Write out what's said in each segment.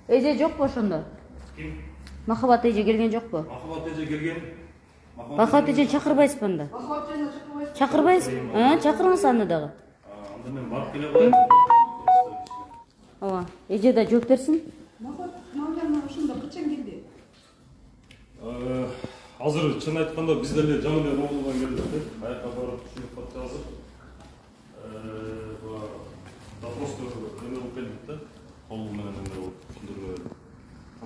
Эже жокпу ошондо? Ким? Махабат эже келген жокпу? Махабат эже келген. Махабат эже чакырбайсызбы анда? Чакырбайсызбы? Чакырыңыз аны дагы. Анда мен барып келе коеюн. Ооба. Эже да жооп берсин. Махабат мамжан ушунда качан келди? Азыр чын айтканда биз деле жаңы эле Ромуздан келдик. Аякка барып түшүнүп кат жазып. Просто эме болуп келдик да. Кол менен эме болуп түшүндүрмө.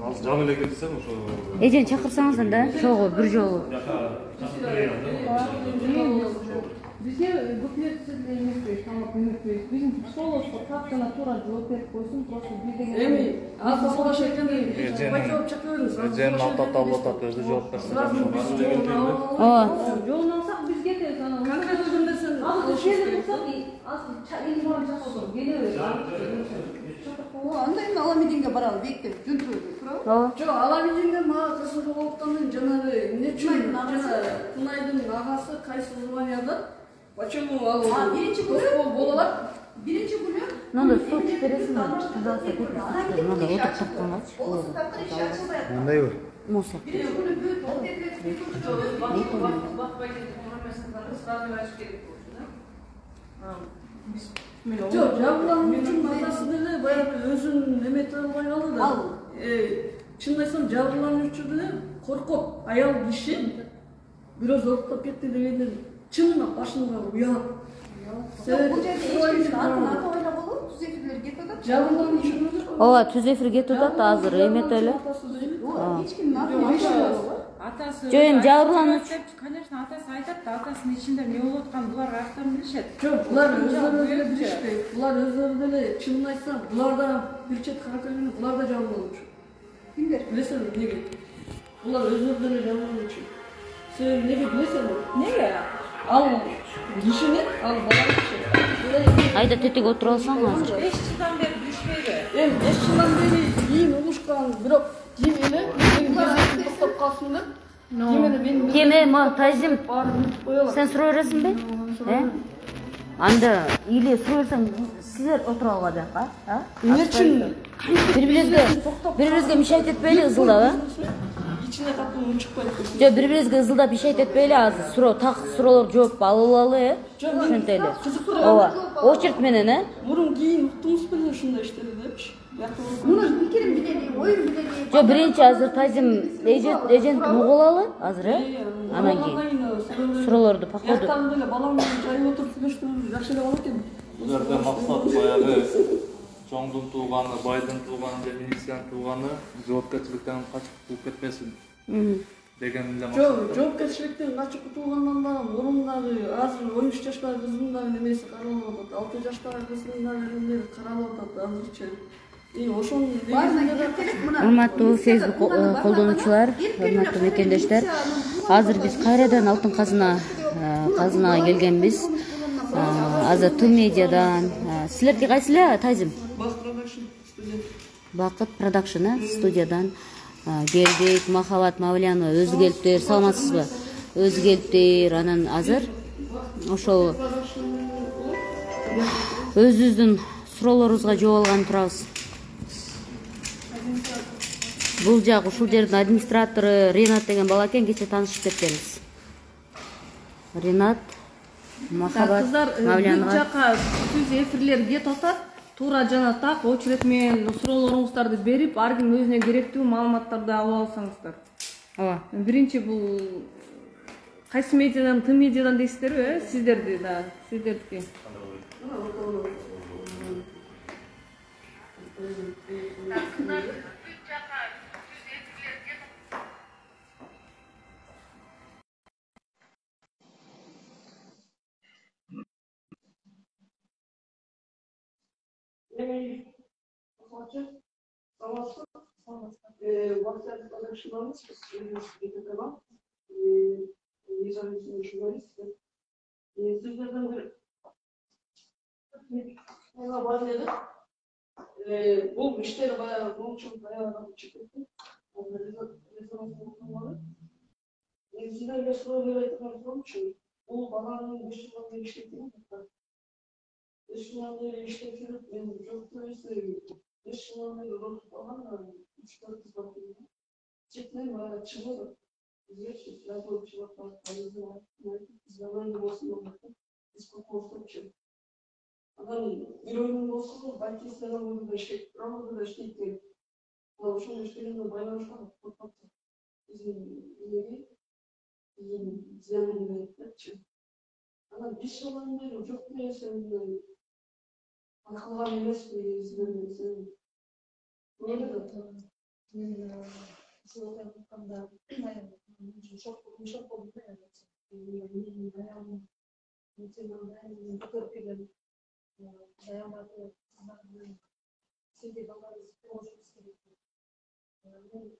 Азыр жаңы эле келсем ошо. Эжени чакырсаңыз анда чогуу бир жолу. Бизге буклетсиз эмеспейт, тамак эмеспейт. Биздин психологко так жана туура жооп берип койсун, просто бир деген. Эми азыр сураш экенде байкалып чакырыңыз. Эженин ата таалып атат, өзү жооп берсин. Ооба. Жолун алсак биз кетебиз ана. Конкрет нерсени азыр шеге турсак, азыр эми барып чакырсак келебиз. Анда эми Аламединге баралы, бектеп, жөнтүбөйбү, туурабы? Ооба. Жок, Аламединге мага кызыгып болуптан жанагы эмне үчүн Кунайдын агасы кайсы званияда? Почему ал? Биринчи күнү боло алат. Биринчи күнү. Надо сот бересиңби? Пожалуйста, кетиңиз. Надо отуруп чаккангач. Мындайбы? Муса. Биринчи күнү бүт отеплет бакпай кетип калганмасыңдар, сразу айтып керек болчу, да? Жок, жабылган үчүн атасы деле баягы өзүн эмете албай калды да. Чынын айтсам, жабылган үчүн деле коркот. Аял киши бирөө зорттоп кетти дегенде чынына башында уялат. Бул жерде эчкимдин аты ойлоп болот, түз эфирлер кетип атат. Жабылган үчүн эле. Ооба, түз эфир кетип атат азыр эмете эле. Эчкимдин аты ойлоп. Атасы. Жо эми жабырлануучу. Конечно, атасы айтат да, атасынын ичинде эмне болуп атканын булар каяктан билишет. Жок, булар өздөрү деле билишпейт. Булар өздөрү деле чынын айтсам, булар да бир чет карап келгенде булар да жабылуучу. Кимдер? Билесиңби эмнеге? Булар өздөрү деле жабылуучу. Сен эмнеге билесиңби? Эмнеге? Ал кишини, ал бала киши. Айда тетиге отура алсаң азыр. 5 жылдан бери билишпейби? Эми 5 жылдан бери кийин угушкан, бирок ким эле менин токтоп калсын деп. Ким эле менин Кеме, Тазим, баарын унутуп коёлар. сен сурай бересиңби? Анда или сурай берсең силер отура алгыла бияка, Эмне үчүн? Бири-бирибизге мешать этпейли ызылдап, Ичине катуу чыкпайт. Жо бири-бирибизге ызылдап мешать этпейли азыр. Суроо, так суроолор жооп алалы, ошентели. Ооба. Очередь менен, Мурун кийин уктуңуз беле ушундай иштеди депчи. Муну пикирин билели, оюн билели. Жо биринчи азыр Тазим эжен угулалы азыр, анан кийин суроолорду походу. Яктан деле балам менен жайып отуруп сүйлөштүрүп жакшы эле болот экен. Бул жерде максат баягы чоңдун тууганы, байдын тууганы, милициянын тууганы жоопкерчиликтен качып кууп кетпесин деген эле максат. Жок, жоопкерчиликтен качып кутулгандан да мурундагы азыр 13 жаштагы кыздын дагы немеси каралып атат. 6 жаштагы кыздын дагы эмелери каралып атат азырча. Ошонун Урматтуу Facebook колдонуучулар, урматтуу мекендештер, азыр биз кайрадан Алтын казынага келгенбиз. Азыр Ту медиадан, силерге кайсы эле Тазим? Бакыт продакшн студиядан келдик. Махабат Мавлянова өзү келиптир, саламатсызбы? Өзү келиптир, анан азыр ошол өзүбүздүн суроолорубузга жооп алган турабыз. Бул жак ушул жердин администратору Ринат деген бала экен, кече таанышып кеткенбиз. Ринат, Махабат Мавлянова. Бул жака түз эфирлер кетип атат. Туура жана так очередь менен суроолоруңуздарды берип, ар ким өзүнө керектүү маалыматтарды алып алсаңыздар. Ооба. Биринчи бул кайсы медиадан, Тым медиадан дейсиздерби, сиздерди да, сиздердики. Бул иштер баягы болчу, баягы чыгып кетти. Сиздерге суроо берип айткан болчу, бул баланын 5 жылдан бери иштеп Dışmanları işletilip benim çok neyse dışmanları olup falan da 3-4 kız bakıyor. Çekmeyin bana çıkmadı. Geçti. Ben bu bir bakmaz. Ayrıca var. Zamanı olsun olmadı. Biz korktuk ki. Adam bir oyunun olsun belki selam onu da şey. Ramada da şey değil. Ama şu müşterinin bayramışlar. Korktuk. Bizim ileri bizim ziyanını etmek. Ama bir şey olanları çok neyse akıllar emes izlemesi. Böyle de tamam. Sonra kanda çok oldu yani. Ayağım mesela ben bakıyorum dayanmadı. Şimdi bana konuşmak istedim. Şimdi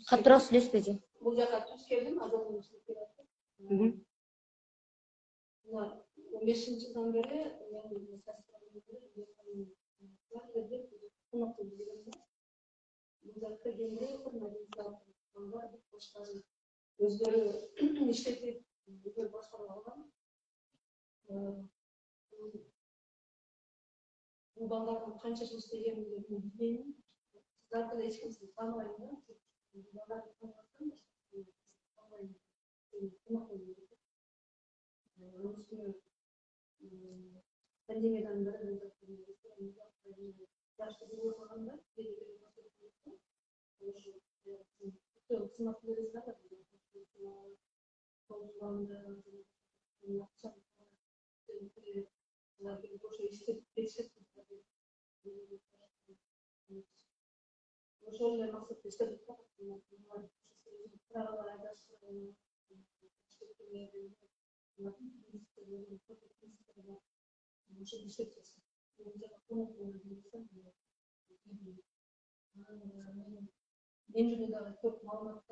Каттыраак сүйлөшпөйчү. бұл жаққа түс келдім азаттың үстіне келатыр. Мына 15 жылдан бері мен қонақта жүргенде бұл жаққа келгенде өздері іштетіп өздері басқарып алған. Bu ballardan kança söz isteyeceğimi bilmiyorum. Zaten eskisi tanımayın da. Ballardan tanımasın da. Tanımayın. Tanımayın. Onun üstüne pandemiden beri de yaşlı bir ortamda belirli bir masada sınavları da konuşulanlar yapacak bir boşa işte Şöyle nasıl işte benim de çok malumlar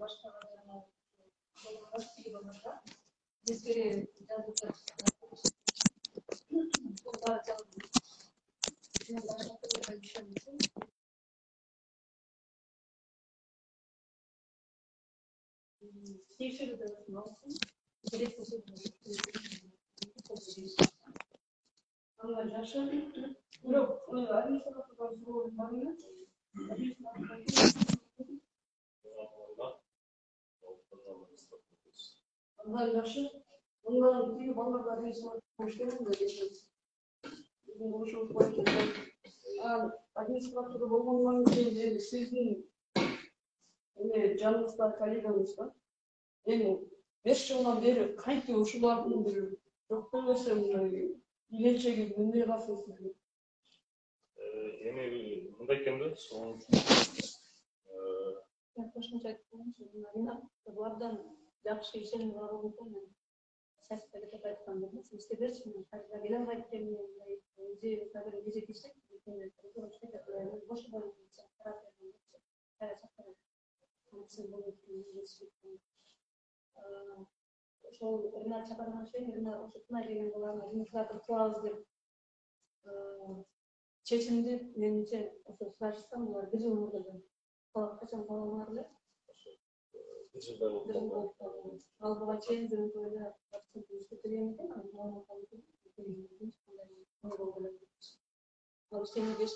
başka bizleri Onların bir ballarla bir sonra hoşlanın da geçeriz. Bizim konuşup koyacağız. Administratörü olmanın için sizin canınızda, kaliganızda. Yani 5 yıldan beri kayıt uşularının biri. Yok demesem ilçe gibi ne lafı Yeni bunda ekende son Yaklaşınca bunlardan yaxşı işlerin var olduğunu sesleri de kayıtlandırdım. Siz de dersiniz. Hatta gelen kayıtlarını bizi tabii bize gitsek boş boş Ошол Ринат чакырган чейин Ринат ошотуна келген баланы администратор кылабыз деп чечимди менимче ошо сұрашсам булар бир жыл мурда качан каламар эле ал буга чейин жөнөкөйдө иштетилген экен ал иштеме беш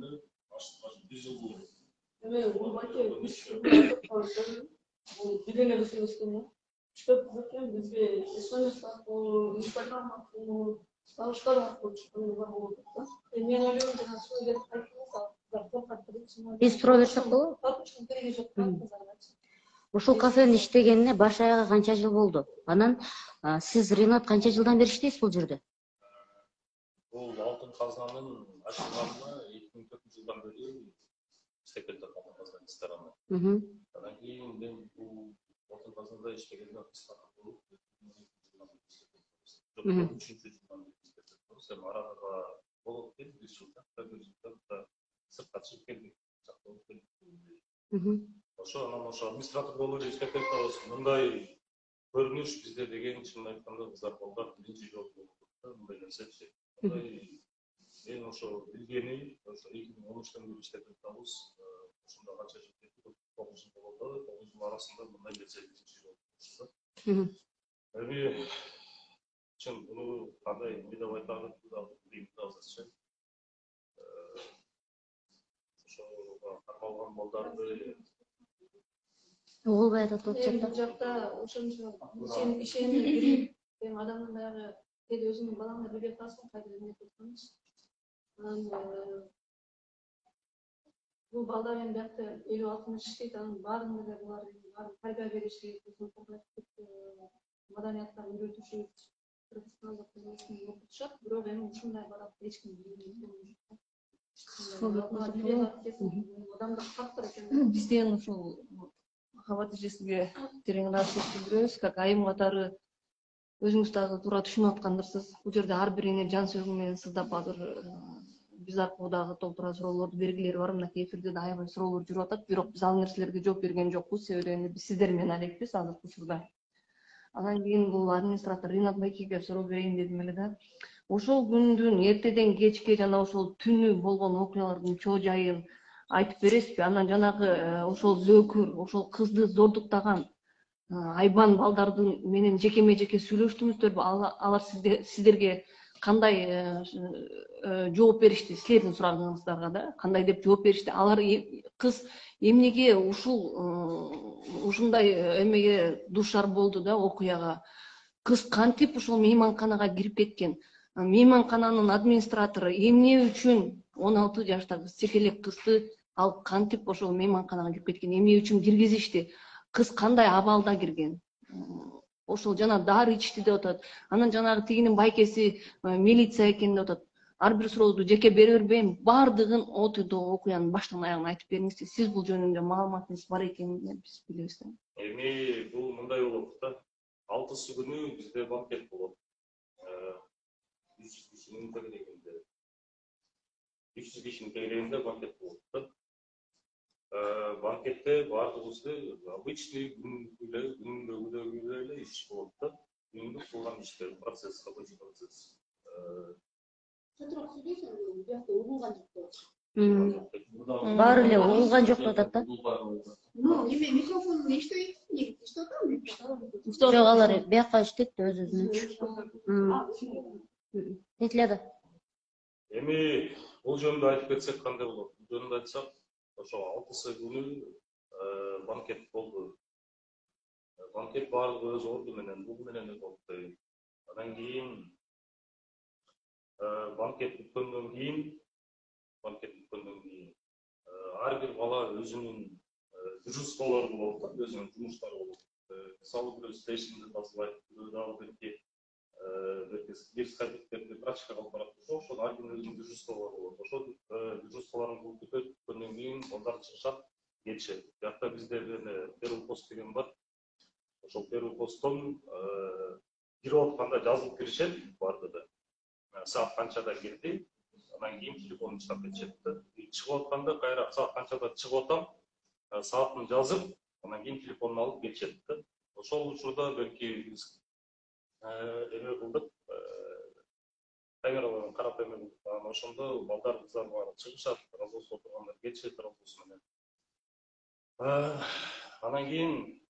келгенде ашып 100 жыл болду. Ол баке билене өскен. Что затем бізге смс арқылы, инстаграм арқылы, табыштар арқылы шыққан бар болды. Мен ойлаймын, жаңа сөйлеп айтыңыз, Биз тура берсек болобу? карточканы кереги жок да. Ушул кафенин иштегенине баш аягы канча жыл болду? Анан сиз Ринат канча жылдан бери иштейсиз бул жерде? Бул алтын казанын ачылганына 2004 жылдан бери иштеп алтын казан рестораны. Анан кийин мен бул алтын казанда иштегенде кыскартып болуп, 3-чү жылдан бери иштеп жатабыз. Эми арага болот деп 1 жылда, 1 жылда сыртка чыгып келдик. Ошо анан ошо администратор болуп иштеп жатабыз. Мындай көрүнүш бизде деген чын айтканда кыздар балдар биринчи жолу болуп атат. Мындай нерсе. Мен ошо билгени ошо 2013-төн бери иштеп жатабыз. Ошондо канча жыл кетти? 9 жыл болду. 9 жыл арасында мындай нерсе биринчи жолу болуп. Эми чын буну кандай эмне деп айталы дейм азырчы. Ошо кармалган балдарды Болбой атат болчу. Бул жакта ошончо ишенип кирип, эми адамдын баягы кээде өзүңдүн балаңды билип атасың, кайда эмне кылсаңыз. Бул балдар эми биякта 50-60 иштейт, анын баарында да булар пайда бериши, маданияттарын үйрөтүшү, кыргызстандык нерсени окутушат, бирок эми ушундай барат эч ким билбейт. Адамдык фактор экен. Бизден ушул махабат эжесиге терең ыраазычылык билдиребиз, как айым катары өзүңүз дагы туура түшүнүп аткандырсыз. Бул жерде ар бирине жан сөзү менен сыздап азыр биз аркылуу дагы толтура суроолорду бергилери бар. Мынакей эфирде да аябай суроолор жүрүп атат, бирок биз ал нерселерге жооп берген жокпуз. Себеби эми биз сиздер менен алекпиз азыркы учурда. Анан кийин бул администратор Ринат Байкеге суроо берейин дедим эле да. Ошол күндүн эртеден кечке жана ошол түнү болгон окуялардын чоо жайын айтып бересизби? Анан жанагы ошол зөөкүр, ошол кызды зордуктаган айбан балдардын менен жекеме-жеке сүйлөштүңүздөрбү? Алар сиздерге кандай жооп беришти? Силердин сурагыңыздарга да кандай деп жооп беришти? Алар кыз эмнеге ушундай эмеге дуушар болду да окуяга? Кыз кантип ушул мейманканага кирип кеткен? Мейманкананын администратору эмне үчүн 16 жаштагы секелек кызды алып кантип ошол мейманканага кирип кеткен? Эмне үчүн киргизишти? Кыз кандай абалда кирген? Ошол жана дары ичти деп атат. Анан жанагы тигинин байкеси милиция экен деп атат. Ар бир сурооду жеке бере бербейм. Бардыгын окуянын баштан аягына айтып бериңизчи. Сиз бул жөнүндө маалыматыңыз бар экенин биз билебиз. Эми бул мындай болот да. 6-сы күнү бизде банкет болот. 300 кишинин тегерегинде. 300 кишинин тегерегинде банкет болот да. Банкетте баардыгыбызды обычный күндөгүдөй эле иш болот да. Күндүк кылган иштер, процесс, рабочий процесс. Чотурак сүйлөйсүң, биякта урунган жок. Баары эле угулган жок деп атат да. Эме микрофон иштейт, иштеп атам. Жок, алар бияка иштейт өзүнүн. Этиле да. Эми бул жөнүндө айтып кетсек кандай болот? Бул жөнүндө айтсак, ошо 6-сы күнү банкет болду. Банкет баардыгы өз орду менен, бул менен өтөт. Андан кийин банкет бүткөндөн кийин ар бир бала өзүнүн дежурстволору болот, өзүнүн жумуштары болот. Мисалы бирөө стейшнди тазалайт, бирөө дагы кабинеттерди практикага алып барат болсо, ошол ар биринин өзүнүн дежурстволору болот. Ошол дежурстволорун бүткөндөн кийин балдар чыгышат, кетишет. Биякта бизде первый пост деген бар. Ошол первый посттон кирип атканда жазылып киришет баардыгы. Саат канчада кирди, анан кийин телефонун чыгап кетишет да. Чыгып атканда кайра саат канчада чыгып атам, саатын жазып, анан кийин телефонун алып кетишет да. Ошол учурда белки биз эме кылдык, камераларын карап эме кылдык. Анан ошондо балдар, кыздар баары чыгышат, разбоско тургандар кетишет разбоско менен. Анан кийин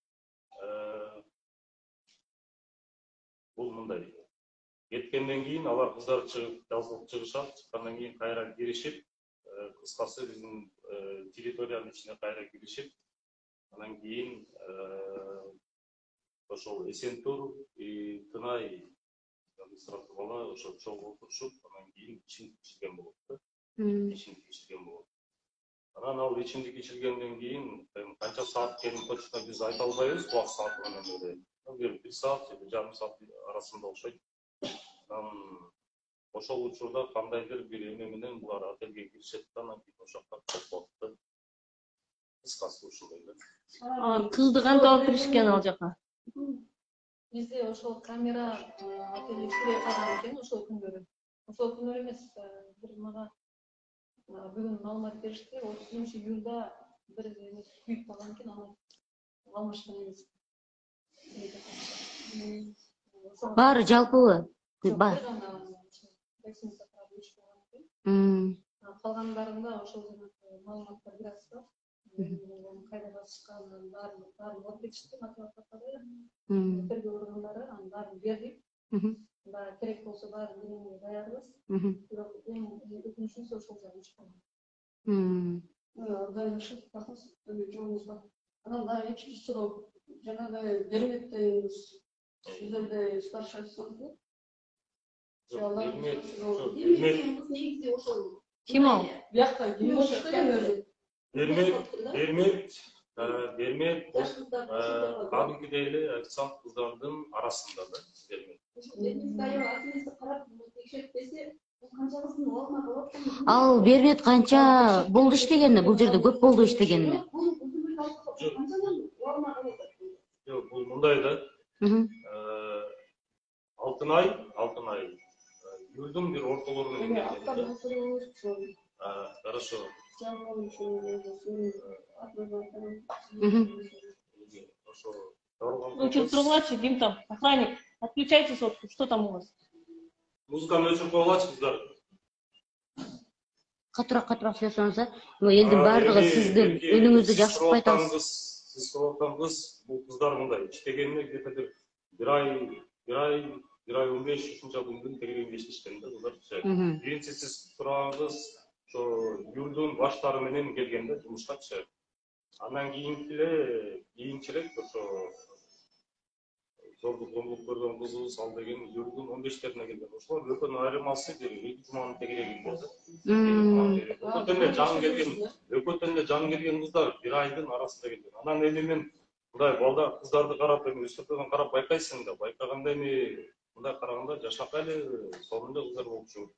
бул мындай. Кеткенден кийин алар кыздар чыгып, жазылып чыгышат, чыккандан кийин кайра киришип, кыскасы биздин территориянын ичине кайра киришип, анан кийин ошол Эсентур, Тынай администратор ошо чогуу отурушуп, анан кийин ичимдик ичилген болот да. Ичимдик ичилген болот. Анан ал ичимдик ичилгенден кийин канча саат экенин точно биз айта албайбыз, убакыт сааты менен эле. Bir saat ya da yarım saat arasında olsaydı. Ошол учурда кандайдыр бир эме менен булар отелге киришет да, анан кийин ошакта токтотту. Кыскасы ушундай эле. Кызды кантип алып киришкен ал жака? Бизде ошол камера отель ичине калган экен ошол күндөрү. Ошол күндөр эмес, бир мага бүгүн маалымат беришти, 30-июлда бир эме күйүп калган экен, анан алмашкан эмес. Баары жалпыбы? Бар. Калгандарында ошол маалыматтар бир аз бар. Кайда басышканын баарын алып кетишти, математикада. Тергөө органдары анын баарын берди. Баягы керек болсо баарын менен даярбыз. Бирок эң өкүнүчтүүсү ошол жагы чыккан. Дайырышып такыз жообуз бар. Анан дагы экинчи суроо, жанагы бермектейбиз. Сиздерде старший ассистент. негизи ошол. Ким ал? Биякта ким болуш керек өзү? Бермек кадимкидей эле официант кыздардын арасында да бермек. Ал бермет канча болду иштегени? Бул жерде көп болду иштегени. Жок, бул мындай да. Алтын ай. Июлдун бир ортолору менен келген. Хорошо. Өчүрүп тургулачы, ким там? Охранник, отключайте сотку, что там у вас? Музыканы өчүрүп койгулачы кыздар. Катыраак сөйлөсөңүз, элдин баардыгы сиздин үнүңүздү жакшы укпай атабыз. Сиз сурап кыз, бул кыздар мындай иштегенине где-то бир ай 15 ушунча күндүн тегерегинде иштешкен да кыздар. Биринчи сиз сурагыңыз ошо июлдун баштары менен келген да жумушкачы. Андан кийинчерээк ошо зордук зомбулук көргөн кызыбыз ал деген июлдун 15-лерине келген. Ошолор экөөнүн айырмасы бир 2 жуманын тегерегинде да. Экөөтөн эле жаны келген кыздар бир айдын арасында келген. Анан эми мен мындай балдар кыздарды карап, эми үстөдөн карап байкайсың да, байкаганда эми мындай караганда жашнакай эле сонун кыздар болчу.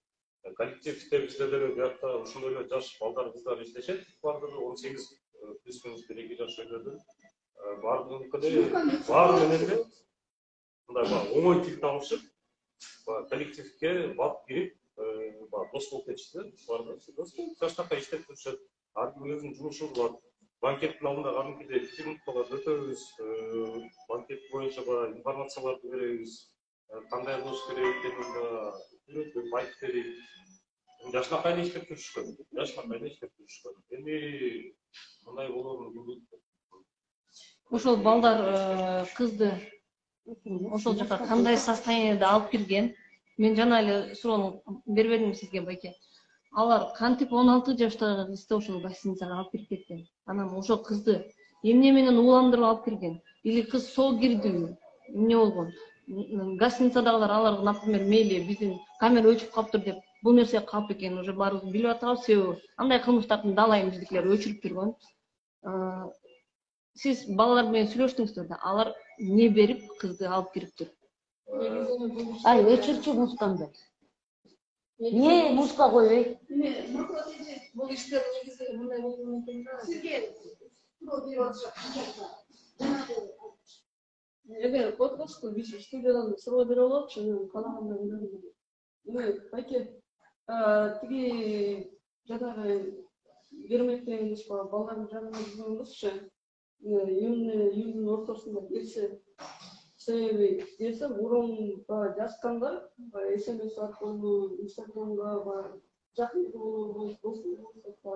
Коллективде бизде деле биякта ушундай эле жаш балдар кыздар иштешет. Баардыгы 18 плюс-минус 1-2 жаш эле. Баары менен эле мындай оңой тил табышып, коллективге бат кирип, дос болуп кетишти. Дос болуп жашнакай иштеп жүрүшөт. Ар ким өзүнүн жумушу бар. Банкеттин алдында кадимкидей фирмалар өтөбүз. Банкет боюнча информацияларды беребиз. Кандай кылыш керек экенин үйрөтүп айтып берейик. Жашнакай эле иштеп жүрүшкөн. Эми мындай болоорун ким билет. Ошол балдар кызды ошол жака кандай состояниеде алып кирген? Мен жана эле суроону бербедимби сизге, байке? Алар кантип 16 жаштагы кызды ошол гостиницага алып кирип кеткен? Анан ошол кызды эмне менен ууландырып алып кирген? Или кыз сол кирдиби? Эмне болгон? Гостиницадагылар аларга, например, мейли биздин камера өчүп калыптыр деп, бул нерсе калп экенин уже баарыбыз билип атабыз, себеби андай кылмыштардын далайын биздикилер өчүрүп жүргөн. Сиз балалар менен сүйлөштүңүздөр да, алар эмне берип кызды алып кириптир? Ай, өчүрчү музыкамды. Не музыка койбой? Бул иштер негизи мындай болушу мүмкүн да. Сизге суроо берип атышат. Эгер подкастты биз студиядан суроо бере алатчы, каалагандай ойлойм. Байке, тиги жанагы бермектейбиз балдардын жанына жүргөнбүзчү. Июлдун ортосунда келсе, себеби десе мурун жазгандар, SMS аркылуу, Инстаграмга жакын болобуз,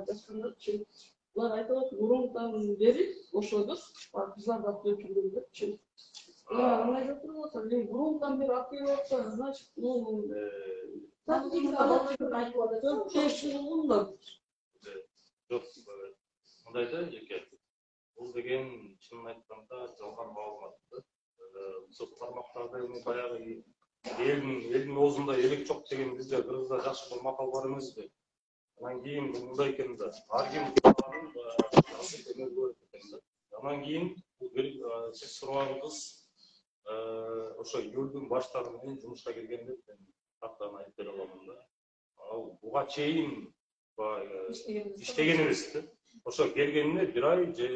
жазгандарчы. Булар айтып атат, мурунтан бери ошобуз кызларды алып келип жүргөнбүзчү. Андай жатыр болсо, мурунтан бери алып келип атса, значит, 4-5 жыл болгондор. Жоқ, мындай да еке. Бұл деген шынын айтқанда жалған маалымат. Сол тармақтарда эми баягы элдин оозунда элек жок деген бизде Кыргызда жакшы бир макал бар эмеспи? Анан кийин мындай экен да, ар ким анан кийин сиз сурооңуз ошо июлдун баштары менен жумушка келген деп мен тактан айтып бере аламын да. Буга чейин иштеген эмес да. Ошо келгенине бир ай же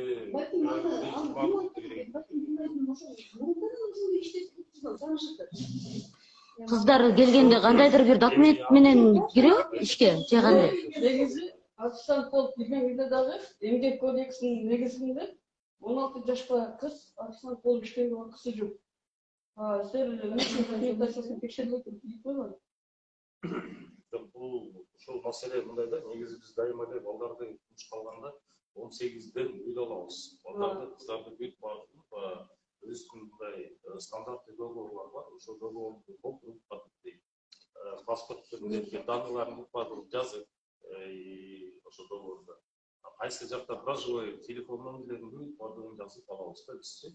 Кыздар келгенде кандайдыр бир документ менен кирет ишке же кандай? Негизи официант болуп кирген кезде дагы эмгек кодексинин негизинде 16 жашка кыз официант болуп иштеуге акысы жок. Силер текшербей туруп койгон. Бул ошол маселе мындай да, негизи биз дайыма эле балдарды жумушка алганда 18ден үйдө алабыз. Балдарды, кыздарды бүт багып, өзүнүн мындай стандарттуу договорлор бар. Ошол договорду толтуруп батып, паспорт түрүндөгү данныйларын батырып жазып, ошол договорду. Кайсы жакта проживой, телефон номерлерин бүт бардыгын жазып алабыз да бизчи.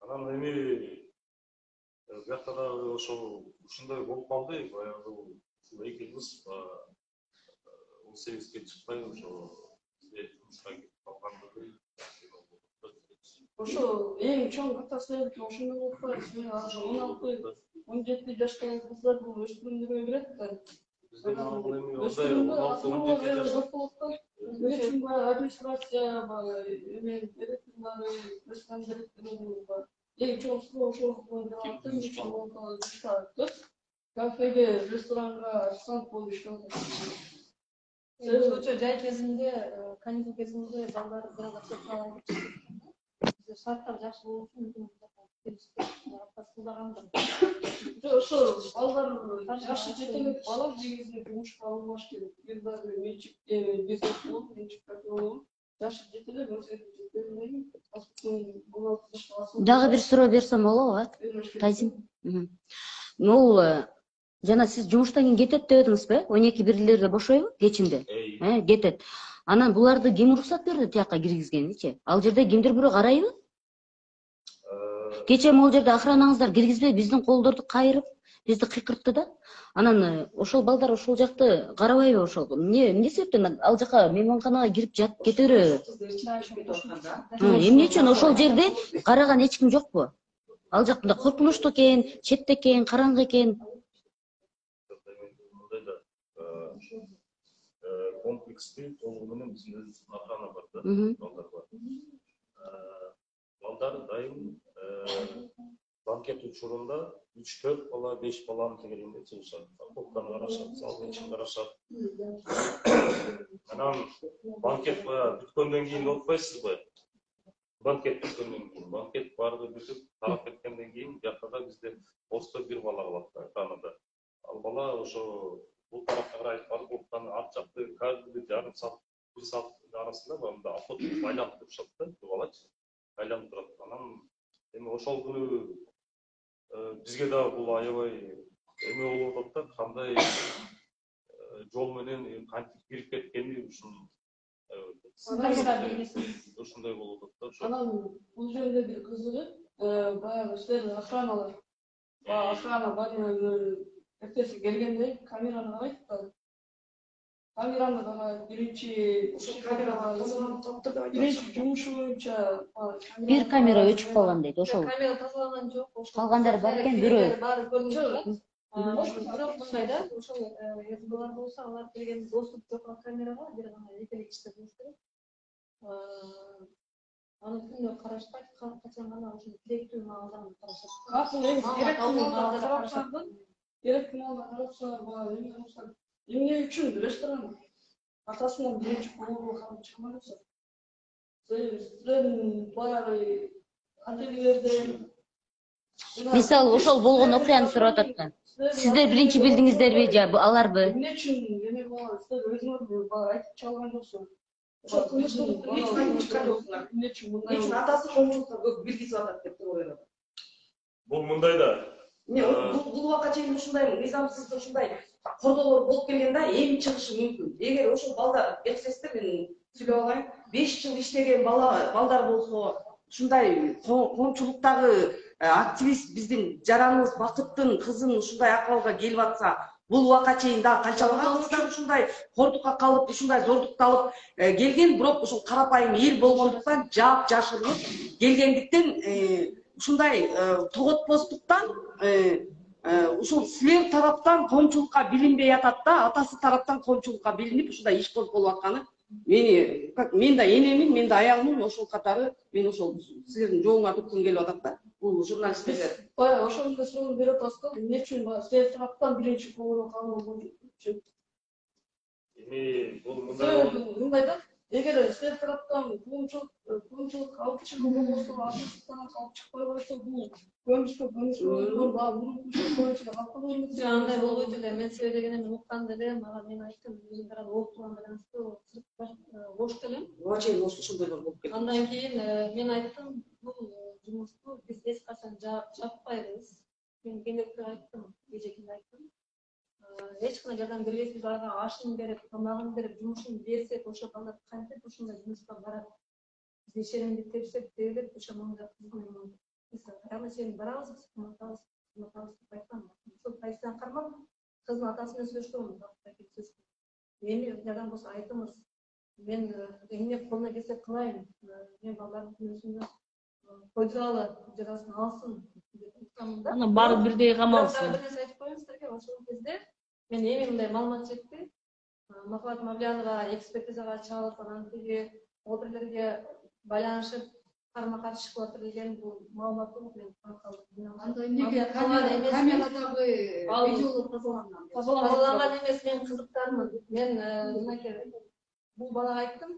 Анан эми бuyakta da ушундай болуп калды, баягы экинбиз 18ге чыкпай ошо бизде жумушка кетип калгандыгы. Ошо эң чоң катастрофа ошондой болуп калат. 16-17 жаштагы кыздар бул өспүрүмдөргө кирет да. Администрация эң чоң кафеге, ресторанга официант болуп иштеп жай кезинде, каникул кезинде балдар бир аз алып чыкты. Шарттар жакшы болуп үчүн ошо балдар жашы жетелеп бала негизи жумушка алынбаш керек. Бир дагы менчик бизнес болуп, менчик кафе болуп, жашы жетелеп Дагы бир суроо берсем болобу, Тазим? Бул жана сиз жумуштан кийин кетет деп эдиңизби? 12-1-лерде бошойбу кечинде? Кетет. Анан буларды ким уруксат берди тияка киргизгеничи? Ал жерде кимдир бирөө карайбы? Кече могул жерде охранаңыздар киргизбей биздин колдорду кайрып, бизди кыйкыртты да. Анан ошол балдар ошол жакты карабайбы ошол? Эмне себептен ал жака мейманканага кирип жатып кете береби? Эмне үчүн ошол жерде караган эч ким жокпу? Ал жакта коркунучтуу экен, четте экен, караңгы экен. Комплекстүү толугу менен биздин өзүбүздүн охрана бар да, балдар бар. Балдар дайым банкет учурунда 3-4 бала, 5 баланы тегеринде чыгышат. Коптаны карашат, залдын ичин карашат. Анан банкет бүткөндөн кийин деп атпайсызбы? Банкет бүткөндөн кийин, банкет баардыгы бүтүп, тарап кеткенден кийин жакта бизде посто бир бала калат да, охранада. Ал бала ошо бул тарапка карай барып, коптаны арт жакты каждый жарым саат, 1 саат арасында мында автобус айланып турушат да, бул балачы. Айланып турат. Анан эми ошол күнү бизге да бул аябай эме болуп атат да, кандай жол менен кантип кирип кеткени ушун ушундай болуп атат да. Анан бул жерде бир кызыгы, баягы силер охраналар, охрана баары эртеси келгенде камераны карайт да. Камераны карайт, биринчи жумушу боюнча Бир камера өчүп калган дейт, ошол. Камера тазаланган жок. Калгандар бар экен, бирөө. Баары көрүнүп турат. Бирок мындай да, ошол балар болсо, алар келген доступ жок камерага бир гана экелик иштеп болуш керек. Аны күнөө карашпайт, качан гана ошо керектүү маалдан карашат. Керектүү маалдан карашат, эмне үчүн ресторан атасынан биринчи колго калып чыкмайсыз? Силердин баягы отеллерде Мисалы ошол болгон окуяны сурап атат. Сиздер биринчи билдиңиздерби же аларбы? эмне үчүн эме кылабыз? Силер өзүңөр айтып чалган жоксуңар. Ошо кылмыштуу Эмне үчүн мындай атасы коңшулукка көп киргизип атат деп туруп атат. Бул мындай да. Бул убакка чейин ушундай мыйзамсыз ушундай кордолор болуп келгенде эми чыгышы мүмкүн. Эгер ошол балдар келсеңиздер мен сүйлөп алайын. 5 жыл иштеген балдар болсо, ушундай коомчулуктагы активист биздин жараныбыз Бакыттын кызын ушундай акыбалга келип атса, бул убакка чейин да канчалык кыздар ушундай кордукка калып, ушундай зордукту алып келген, бирок ушул карапайым эл болгондуктан жаап жашырып келгендиктен ушундай тоготпостуктан ушул силер тараптан коомчулукка билинбей атат да, атасы тараптан коомчулукка билинип ушундай иш козголуп атканы мен да энемин, мен да аялымын, ошол катары мен ошол силердин жолуңа турткум келип атат да. Бул журналисттерге баягы ошону да суроо берип атасыз да, эмне үчүн баягы силер тараптан биринчи көңүл кабыл үчүн? Эми бул мындай да, эгер силер тараптан коомчулук алып чыгуу болбосо, атасынан алып чыкпай койсо, бул көмүшкө андай болбойт эле. Мен сөйлөгөнүмдү укканда эле мен айттым, өзүм тарап окуган байланыштуу бош элем. чейин ошондойлор болуп кетти. Андан кийин мен айттым, бул жумушту биз эч качан жаппайбыз. Мен келекте айттым, эжекимде айттым. Эч кандай жардам бербейбиз, ага ашын берип, тамагын берип, жумушун берсек, ошо балдар кантип ушундай жумушка барат. Биз ишенимди тепсек дегиле, ошо мында кызгын. Биз аны сен барабыз, кыматабыз деп айткам. Ошол позицияны кармап, кыздын атасы менен сүйлөштүм, эми жардам болсо айтыңыз. Мен эмне колуна келсе кылайын. Мен балдардын күнөөсүндө койгалы жазасын алсын деп айткам да. Аны баары бирдей камалсын. Бир нерсе айтып коеюн силерге, ошол кезде мен эми мындай маалымат жетти. Махабат Мавлянова экспертизага чалып, анан тиги оперлерге байланышып карма-каршы кылып атыр деген бул маалыматты мен калдым. Анда эмнеге камерадагы видеолор тазаланган эмес, мен кызыктармын. Мен мынакей бул балага айттым,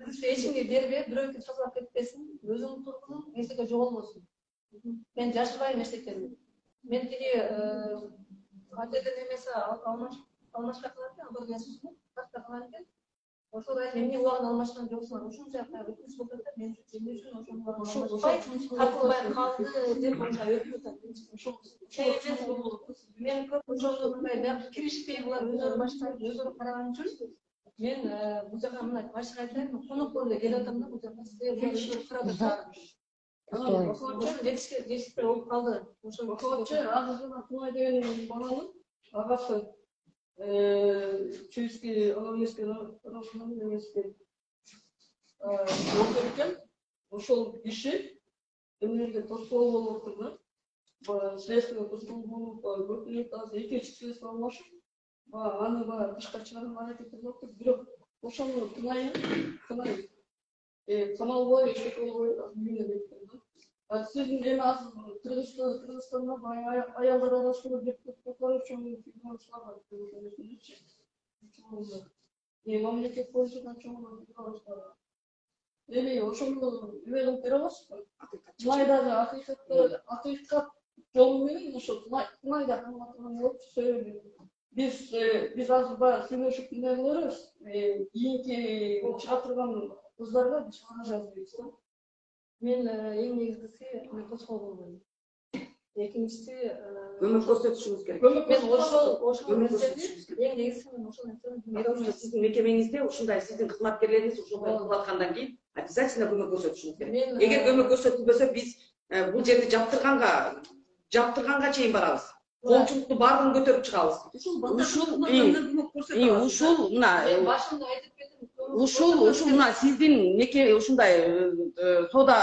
эч кимге бербе, бирөөкү тазалап кетпесин, өзүң тургун, эчтеке жоголбосун. Мен жашырбайм эчтекени. Мен тиги отелден эмесе алмашка кылат экен, албар жасырсын, такта кылат экен. Ошол айттым, эмне убагын алмашкан жоксуңар, ушунча өкүнүч болуп атат, мен эмне үчүн ошол убагын алмашпай, тартылбай калды деп ошо өкүнүп атат. Мен көп ошол мындай баягы киришпей булар өздөрү баштап, өздөрү караган үчүн мен бул жака мына ачык айтайын, конок болуп эле келип атам да, бул жака силер өздөрү карап атасыңар. Ошол жетишпей болуп калды. Ошол азыр Кунай деген баланын агасы Чуйский Аланский районунун немеси экен. Ошол киши эмнеге тоскоол болуп отур да. Следствие тоскоол болуп, өкүнөт азыр экинчи следствие алмашып, аны тышка чыгарууга аракет кылып атат. Бирок ошону Кунай камал бою, эчтеке бою үйүнө кеткен да. Сиздин эми азыр Кыргызстанда аялдар арасында депутаттар үчүн фигуралар бар. Мамлекет боюнча чоң. Эми ошону үбө кылып бере аласызбы? Кунайдагы акыйкат жолу менен ошо Кунайда калган болуп сөйлөйбүз. Биз азыр баягы сүйлөшүп эмне кылабыз? Кийинки чыга турган кыздарга биз кагаз жазбайбыз да. Мен эң негизгиси тоскоол болбойм. Экинчиси көмөк көрсөтүшүңүз керек. Мен ошол нерсени эң негизгиси мен ошол нерсени Сиздин мекемеңизде ушундай сиздин кызматкерлериңиз ушундай кылып аткандан кийин обязательно көмөк көрсөтүшүңүз керек. Эгер көмөк көрсөтүлбөсө биз бул жерди жаптырганга чейин барабыз. Коомчулукту баарын көтөрүп чыгабыз. Ушул мына башында айтып кетим. Ушул мына сиздин мекеме ушундай сода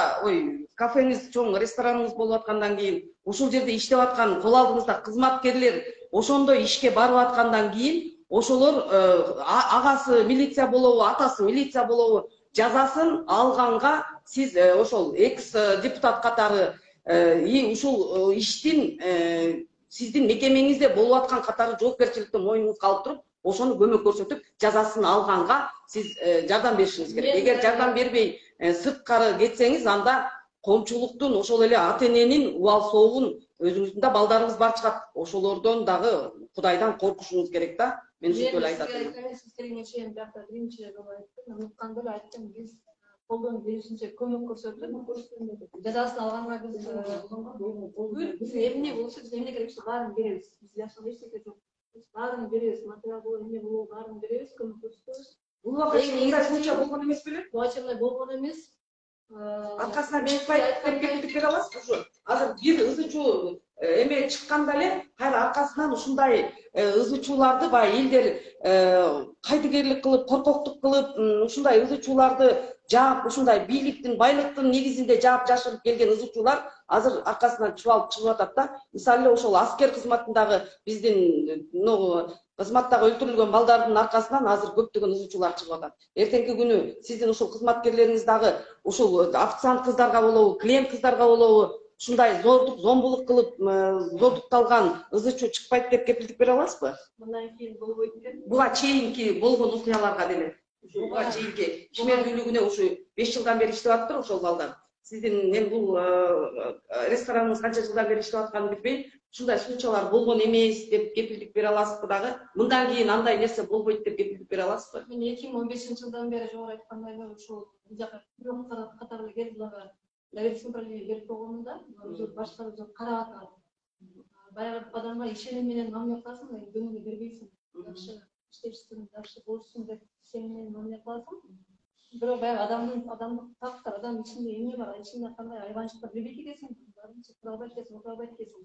кафеңиз, чоң рестораныңыз болуп аткандан кийин, ушул жерде иштеп аткан кол алдыңызда кызматкерлер ошондой ишке барып аткандан кийин, ошолор агасы милиция болобу, атасы милиция болобу, жазасын алганга сиз ошол экс депутат катары ушул иштин сиздин мекемеңизде болуп аткан катары жоопкерчиликти мойнуңузга алып туруп, ошону көмөк көрсөтүп, жазасын алганга сиз жардам беришиңиз керек. Эгер жардам бербей сырткары кетсеңиз, анда коомчулуктун ошол эле ата-эненин убал соогун өзүңүздүн да балдарыңыз бар чыгат. Ошолордон дагы Кудайдан коркушуңуз керек да. Мен ушинтип эле айтат элем. Сиз келгенче биякта биринчи жолу айттым, унутканда эле айттым, биз колдон келишинче көмөк көрсөтүп, жазасын алганга биз эмне болсо, биз эмне керек болсо баарын беребиз. Биз жашында эчтеке жок. Баарын беребиз, материалдуу эме болобу баарын беребиз, көмөктөшөбүз. Бул убакта мындай случай болгон эмес беле? Буга болгон эмес. Аркасынан чыкпайт деп кепилдик бере аласызбы ушу? Азыр бир ызычуу эме чыкканда эле кайра аркасынан ушундай ызычууларды баягы элдер кайдыгерлик кылып, коркоктук кылып, ушундай ызычууларды жаап, ушундай бийликтин, байлыктын негизинде жаап жашырып келген ызычуулар азыр аркасынан чыгып атат да. Мисалы эле ошол аскер кызматындагы биздин кызматтагы өлтүрүлгөн балдардын аркасынан азыр көптөгөн ызычуулар чыгып атат. Эртеңки күнү сиздин ушул кызматкерлериңиз дагы ушул официант кыздарга болобу, клиент кыздарга болобу ушундай зордук, зомбулук кылып, зордукталган ызычуу чыкпайт деп кепилдик бере аласызбы? Мындан кийин болбойт экен. Буга чейинки болгон окуяларга деле. Буга чейинки ишмердүүлүгүнө ушу 5 жылдан бери иштеп атыптыр ошол балдар. Сиздин мен бул рестораныңыз канча жылдан бери иштеп атканын билбейм. Ушундай случайлар болгон эмес деп кепилдик бере аласызбы дагы? Мындан кийин андай нерсе болбойт деп кепилдик бере аласызбы? Мен 2015-жылдан бери жогору айткандай эле ушул жака катарлы келип буларга доверительный управление берип койгонунда башкалар карап атат. Баягы адамга ишеним менен мамиле кыласың, көңүлгө бербейсиң. Жакшы иштешсин, жакшы болушсун деп сеним менен мамиле кыласың. Бирок баягы адамдык фактор, адам ичинде эмне бар, ичинде кандай айванчылыктар билбейт экенсиң, баарынча тура албайт экенсиң, окуй албайт экенсиң.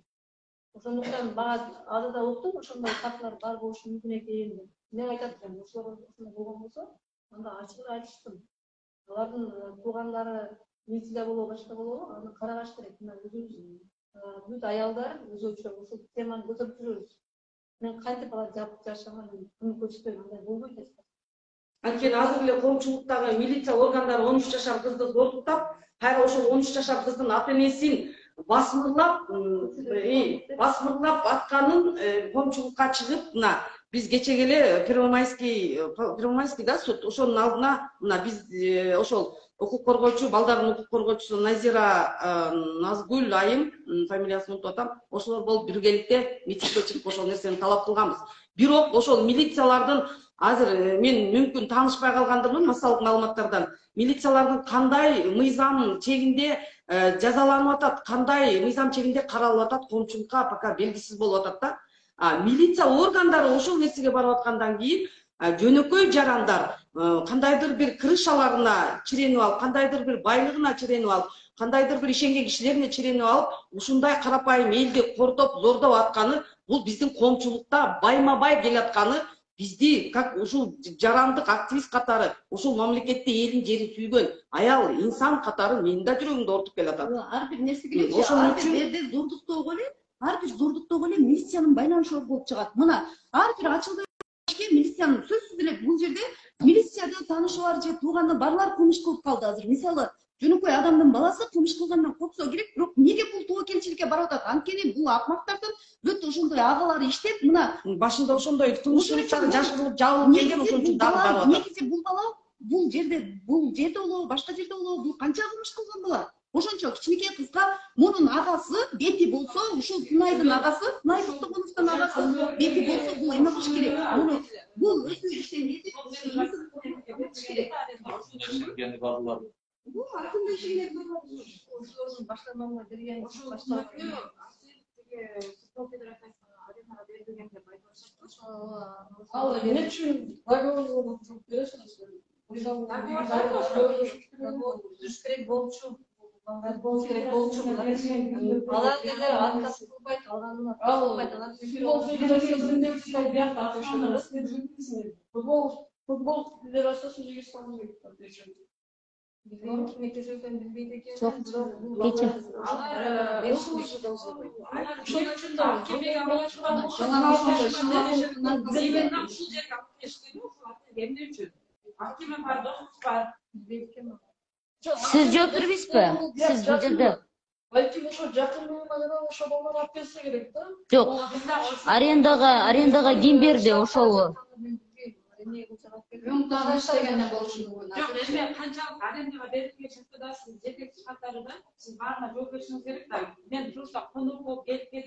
Ошондуктан бага азырда уктум, ошондой фактылар бар болушу мүмкүн экен деп. Мен айтат элем, ошолор ошондой болгон болсо, анда ачык айтышсын. Алардын туугандары милицияда болобу, башка болобу, аны карагаш керек. Мына өзүбүз бүт аялдар өзүнчө ушул теманы көтөрүп жүрөбүз. Мен кантип алар жапып жашаган, күн көрсөтөйм, андай болбойт эч. Анткени азыр эле коомчулуктагы милиция органдары 13 жашар кызды зордуктап, кайра ошол 13 жашар кыздын ата-энесин басмырлап атканын коомчулукка чыгып, мына биз кечеге эле Первомайский да суд, ошонун алдына мына биз ошол укук коргоочу, балдардын укук коргоочусу Назира Назгүл айым, фамилиясын унутуп атам, ошолор болуп биргеликте митингге чыгып ошол нерсени талап кылганбыз. Бирок ошол милициялардын азыр мен мүмкүн таанышпай калгандырмын массалык маалыматтардан. Милициялардын кандай мыйзам чегинде жазаланып атат, кандай мыйзам чегинде каралып атат, коомчулукка пока белгисиз болуп атат да. Милиция органдары ошол нерсеге барып аткандан кийин жөнөкөй жарандар кандайдыр бир крышаларына чиренип алып, кандайдыр бир байлыгына чиренип алып, кандайдыр бир ишенген кишилерине чиренип алып, ушундай карапайым элди кортоп, зордоп атканы бул биздин коомчулукта байма-бай келатканы, бизди как ушул жарандык активист катары, ушул мамлекетте элин жерин сүйгөн аял инсан катары менин да жүрөгүмдү ортуп келатат. Ар бир нерсе келечи, ар бир жерде зордуктоого эле милициянын байланышыбы болуп чыгат. Мына ар бир ачылды милициянын сөзсүз эле бул жерде милицияда таанышы бар же тууганы барлар кылмыш кылып калды азыр. Мисалы, жөнөкөй адамдын баласы кылмыш кылгандан корксо керек, бирок эмнеге бул тобокелчиликке барып атат? Анткени бул акмактардын бүт ошондой агалары иштеп, мына башында ошондой тумушчулуктары жашырылып жабылып келген, ошон үчүн дагы барып атат. Негизи бул бала бул жерде болобу, башка жерде болобу, бул канча кылмыш кылган бала? Ошончо кичинекей кызга мунун агасы Бети болсо, ушул Сунайдын агасы, Сунай Токтогоновдун агасы Бети болсо, бул эме кылыш керек. Муну бул өзү иштеген керек. Ишенгени барлар. Бул артында ишенген Ошолордун башталмагына берген башталып Футбол федерациясына аренага берилген деп айтып атышат. Ал эмне үчүн договор бересиз? Түзүш керек болчу. Алар деле отказ кылбайт, алганына кылбайт. Футбол федерациясы Өзбекстандын билбейт экен. Жок, кече. Ошон үчүн да кемеге аралашкан. Эмне үчүн? Акиме бар, досубуз бар. Siz жооп бербейсизби? Siz бул жерде. Балким ошо жакынына ошо балдар алып келсе керек да. Жок. Арендага ким берди ошол? Муктажда иштегенде болушу мүмкүн. Жок, эми канчалык арендага берилген чыкты да сиз жетекчи катары да сиз баарына жооп беришиңиз керек да. Мен просто конок болуп келип деп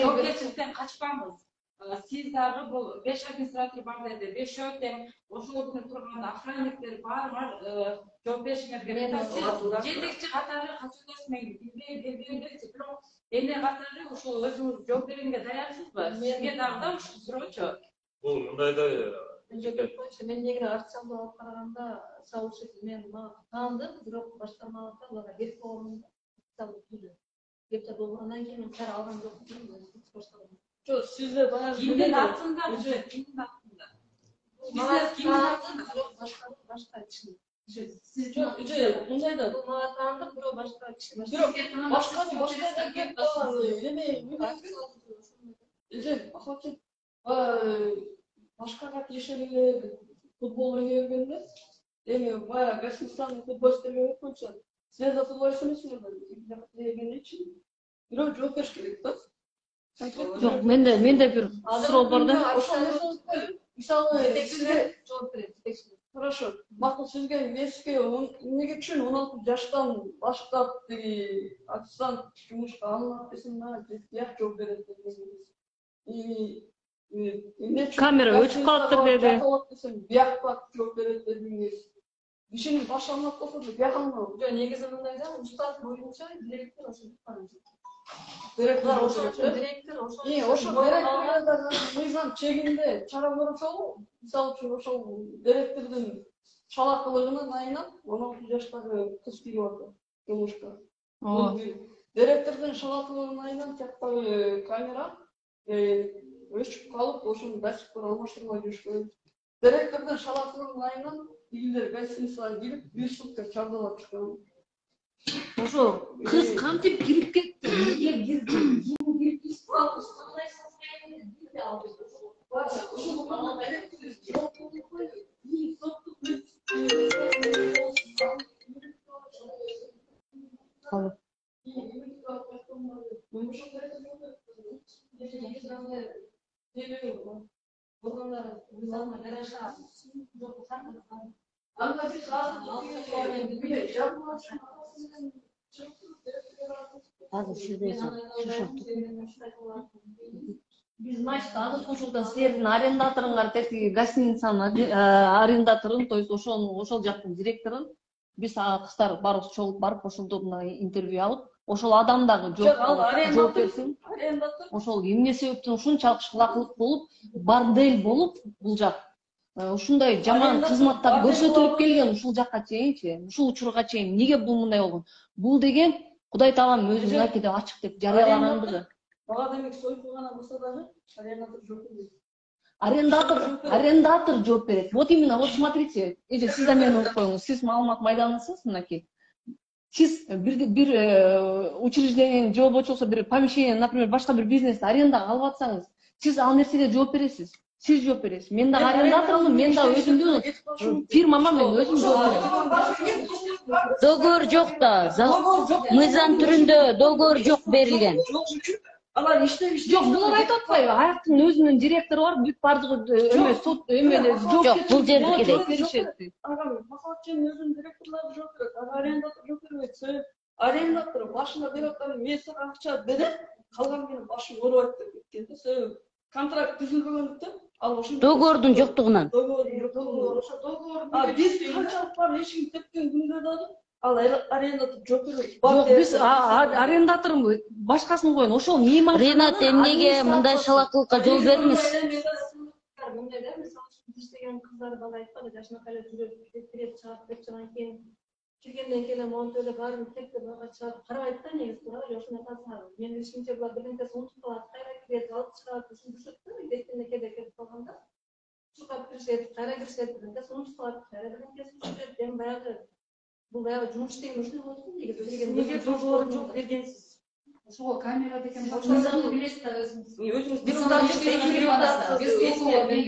жоопкерчиликтен качпаңыз. Siz dagы бул 5 администратор бар деди. 5 тең ошол күнү турганда охранниктер бар жооп беришиңер керек. Сиз жетекчи катары качуудасыз менин билбейм. Бирок эне катары ошол өзүңүз жооп бергенге даярсызбы? Сизге дагы да ушул суроочу. Бул мындайда Мен негизи официалдуу алып караганда сообщество мен таандым, бирок башкармалыкка буларга керек болгонун деп андан кийин мен кайра алган жокмун. Жоқ, сізде баяғы Кимдин артында? Кимдин артында? Бизнес кимдин артында? Башка киши. жоқ, мындай да. Бул мага таандык, бирок башка киши. Бирок башканы башка кеп калган башкага тиешелүү футбол ойной бергенде эми баягы гостиницанын футболисттерге өткөнчө сиз да футболист эмессизби? Бирок жооп бериш керек да. Жок, менде бир суроо бар да. Мисалы, сизге жооп берет. хорошо. Макул сизге мектепке эмнеге үчүн 16 жаштан баштап деги официант жумушка алынат десем, як жооп берет дедиңиз. Камера өчүп калыптыр деди. Бияк жооп берет дедиңиз. Кишинин башы алмак болсо да бияк алмабы? Жок, негизи мындай да, устав боюнча директор ошентип барат. Директор Ошол ошол директор ошол директордо мыйзам чегинде чара көрүшөбү? Мисалы үчүн ошол директордун чалакылыгынан айынан 16 жаштагы кыз кирип атат жумушка. Директордун чалакылыгынан айынан тияктагы камера өчүп калып, ошону до сих пор алмаштырбай жүрүшкөн. Директордун чалакылыгынан айынан игилер гостиницага кирип, 1 сутка чардалап чыккан. Ошо кыз кантип кирип кетти? Эмнеге кирди? Азыр сизден Биз значит азыр ушулда силердин арендаторуңар теги гостиницанын арендаторун, то есть ошол жактын директорун биз кыздар барыбыз чогулуп барып ошолдо интервью алып, ошол адам дагы жооп берсин. Ошол эмне себептен ушунчалык шылакылык болуп, бордель болуп бул жак ушундай жаман кызматтар көрсөтүлүп келген ушул жакка чейинчи, ушул учурга чейин эмнеге бул мындай болгон? Бул деген Кудай Таалам өзү мынакей деп ачык деп жарыялагандыгы. Бага демек союзу гана болсо дагы арендатор жооп берет. Арендатор жооп берет. Вот именно, вот смотрите, сиз да мени угуп коюңуз. Сиз маалымат майданысыз, мынакей. Сиз бир учреждениенин жообочусу, бир помещение, например, башка бир бизнести арендага алып атсаңыз, сиз ал нерсеге жооп бересиз. Сиз жооп бересиз. Мен да арендатормун, мен да өзүмдүн фирмама мен өзүм жооп берем. Договор жок да. Мыйзам түрүндө договор жок берилген. Алар иштебиш. Жок, булар айтып атпайбы? Аяктын өзүнүн директору бар, бүт бардыгы сот Жок, бул жердики беришет. Ага, максатчын өзүнүн директорлору жооп берет. Арендатор жооп бербейт. Арендатор башында берип аткан месяц акча берет, калган менен башын оорубайт деп кеткен. Себеби контракт түзүлбөгөндүктөн ал ошондо договордун жоктугунан. Биз канчалык бар эшигин тепкен күндө дагы ал арендатор жооп бербейт. Жок, биз арендаторун башкасын коюн. Ошол мейман Ренат, эмнеге мындай шалакылыкка жол бердиңиз? Мындай да, мисалы үчүн иштеген кыздар бала айткан, жашынакай эле жүрөп кирет чыгат деп анан кийин киргенден кийин монтөлө баарын тектеп чыгарып карабайт да негизи туура ошондой калса. Менин ишимче булар биринтеси унутуп калат, кайра кирет, алып чыгат, ушинтишет да, кеткенде кетип калганда. Чыгып киришет, кайра киришет, биринтеси унутуп калат, кайра биринтеси чыгат. Эми баягы бул баягы жумуш деген ушундай болот го негизи. Неге договор жок бергенсиз? Ошого камера деген Ошондо билесиз да өзүңүз.